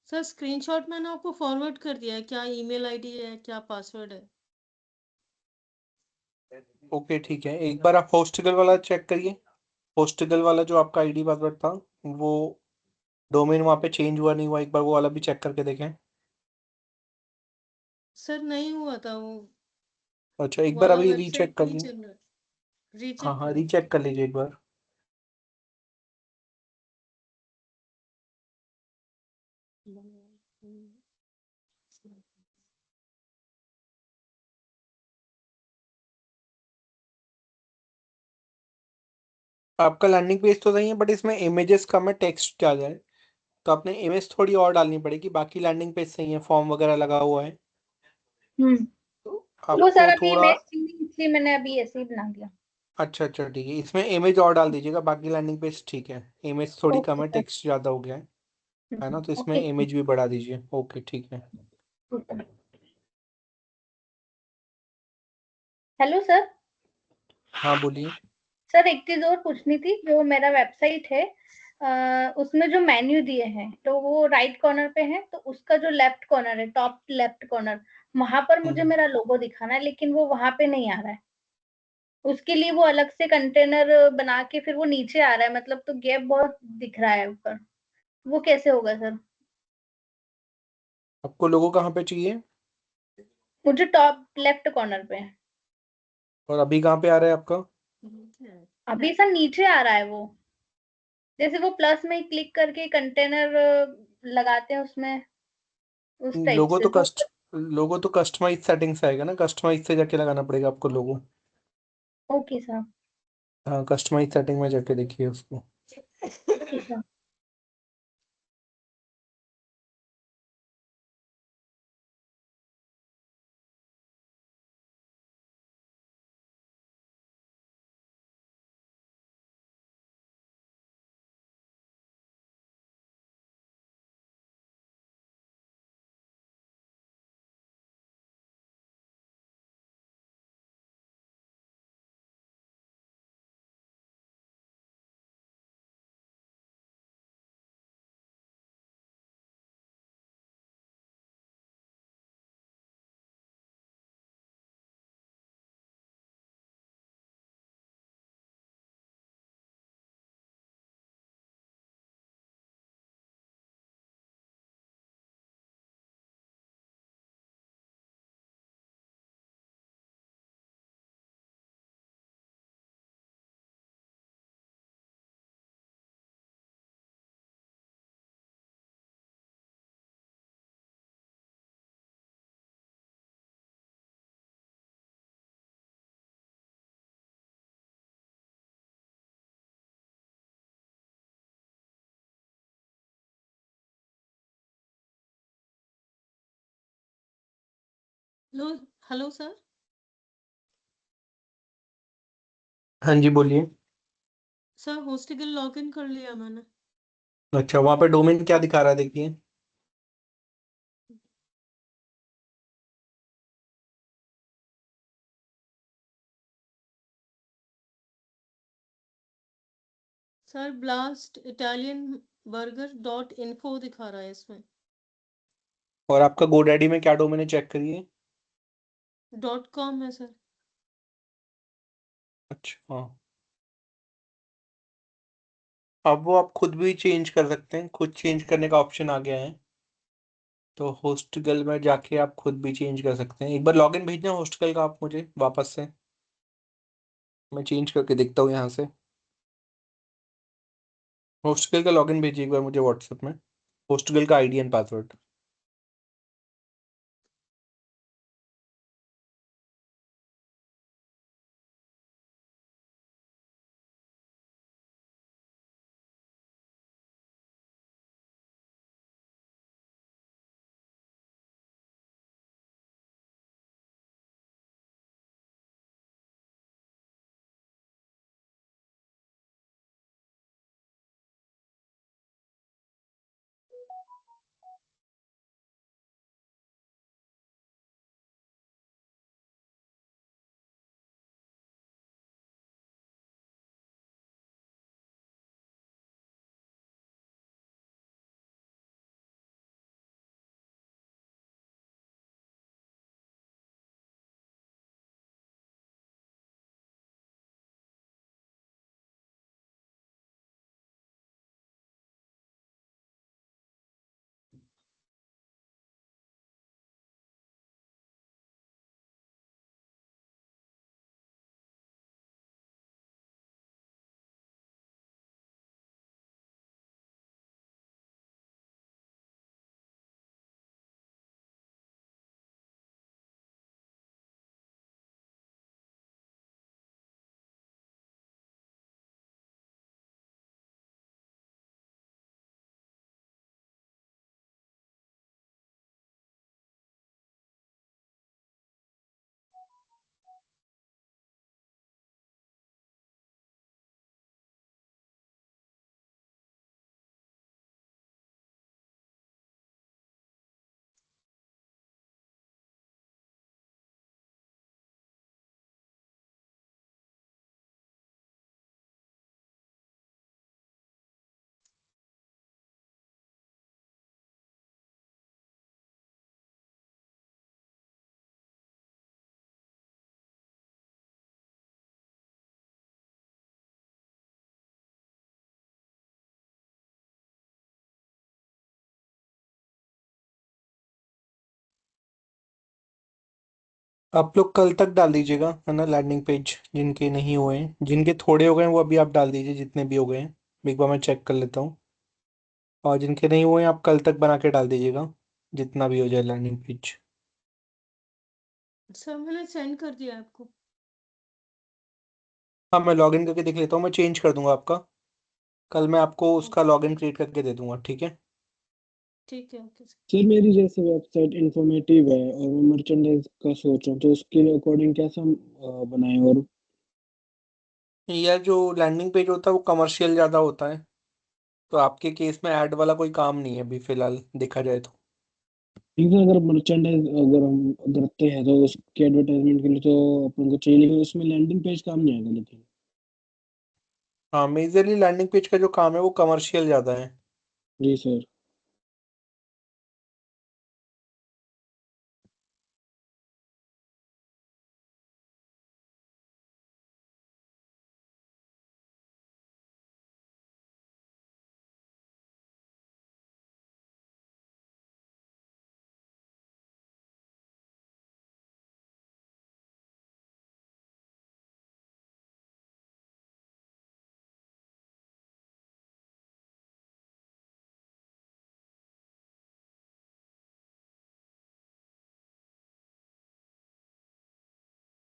सर स्क्रीनशॉट मैंने आपको फॉरवर्ड कर दिया है, क्या ईमेल आईडी है, क्या पासवर्ड है? ओके ठीक है, एक बार आप होस्टिकल वाला चेक करिए। होस्टिकल वाला जो आपका आईडी पासवर्ड था, वो डोमेन वहाँ पे चेंज हुआ नहीं हुआ, एक बार वो वाला भी चेक करके देखें। सर नहीं हुआ था वो अच्छा, एक बार वाला, अभी वेबसाइट रीचेक कर नहीं लीजिए। चल रहा है। रीचेक हाँ हाँ, करो। रीचेक कर लीजिए एक बार। आपका लैंडिंग पेज तो सही है, बट इसमें इमेजेस कम है, टेक्स्ट क्या जाए, तो आपने इमेज थोड़ी और डालनी पड़ेगी। बाकी लैंडिंग पेज सही है, फॉर्म वगैरह लगा हुआ है, तो वो सर आपको अभी थोड़ा। इमेज थी नहीं, इसलिए मैंने अभी ऐसे ही बना दिया। अच्छा अच्छा ठीक है, इसमें इमेज और डाल दीजिएगा, बाकी लैंडिंग पेज ठीक है। इमेज थोड़ी कम ओके है, सर। टेक्स्ट ज़्यादा हो गया है ना, तो इसमें ओके। इमेज भी बढ़ा दीजिए। ओके ठीक है। Hello sir. हाँ बोलिए। सर एक चीज और पूछनी थी, जो मेरा वेबसाइट है उसमें जो मेन्यू दिए हैं तो वो राइट कॉर्नर पे है, तो उसका जो लेफ्ट कॉर्नर है, टॉप लेफ्ट कॉर्नर, वहां पर मुझे मेरा लोगो दिखाना है, लेकिन वो वहां पे नहीं आ रहा है। उसके लिए वो अलग से कंटेनर बना के फिर वो नीचे आ रहा है, मतलब तो गैप बहुत दिख रहा है ऊपर। वो कैसे होगा सर? आपको लोगो कहाँ पे चाहिए, मुझे टॉप लेफ्ट कॉर्नर पे है। और अभी कहाँ पे आ रहा है आपका? अभी सर नीचे आ रहा है वो, जैसे वो प्लस में क्लिक करके कंटेनर लगाते हैं उसमें, उस टाइप लोगो से तो तो। लोगो तो कस्टमाइज सेटिंग से आएगा ना, कस्टमाइज से जाके लगाना पड़ेगा आपको लोगो। Okay sir. हाँ, कस्टमाइज सेटिंग में जाके देखिए उसको। Okay sir. Hello, hello sir. हाँ जी बोलिए। सर होस्टिकल लॉगिन कर लिया मैंने। अच्छा, वहाँ पे डोमेन क्या दिखा रहा है देखिए। Sir blast Italian burger dot info दिखा रहा है इसमें। और आपका गोडैडी में क्या डोमेन है, चेक करिए। .com है सर। अच्छा हाँ, अब वो आप खुद भी चेंज कर सकते हैं, खुद चेंज करने का ऑप्शन आ गया है। तो होस्टगल में जाके आप खुद भी चेंज कर सकते हैं। एक बार लॉगिन भेजना होस्टगल का आप मुझे वापस से, मैं चेंज करके देखता हूँ यहाँ से। होस्टगल का लॉगिन भेजिए एक बार मुझे व्हाट्सएप में, होस्टगल का आईडी एंड पासवर्ड। आप लोग कल तक डाल दीजिएगा है ना लैंडिंग पेज, जिनके नहीं हुए हैं, जिनके थोड़े हो गए हैं वो अभी आप डाल दीजिए, जितने भी हो गए हैं एक बार मैं चेक कर लेता हूँ। और जिनके नहीं हुए हैं आप कल तक बना के डाल दीजिएगा, जितना भी हो जाए लैंडिंग पेज। सर मैंने सेंड कर दिया आपको। हाँ मैं लॉगिन करके देख लेता हूँ, मैं चेंज कर दूंगा आपका, कल मैं आपको उसका लॉगिन क्रिएट करके दे दूंगा, ठीक है। ठीक है, ओके सर। सर मेरी जैसे वेबसाइट इंफॉर्मेटिव है और मैं मर्चेंडाइज का सोच रहा हूँ, तो उसके अकॉर्डिंग कैसा बनाएं? और यार जो लैंडिंग पेज होता है वो कमर्शियल ज़्यादा होता है, तो आपके केस में ऐड वाला कोई काम नहीं है अभी फिलहाल देखा जाए तो। ठीक है, अगर मर्चेंडाइज अगर हम करते हैं तो उसके एडवर्टाइजमेंट के लिए तो अपन को चाहिए, लेकिन उसमें लैंडिंग पेज काम नहीं आएगा लेकिन। हाँ मेजरली लैंडिंग पेज का जो काम है वो कमर्शियल ज़्यादा है। जी सर।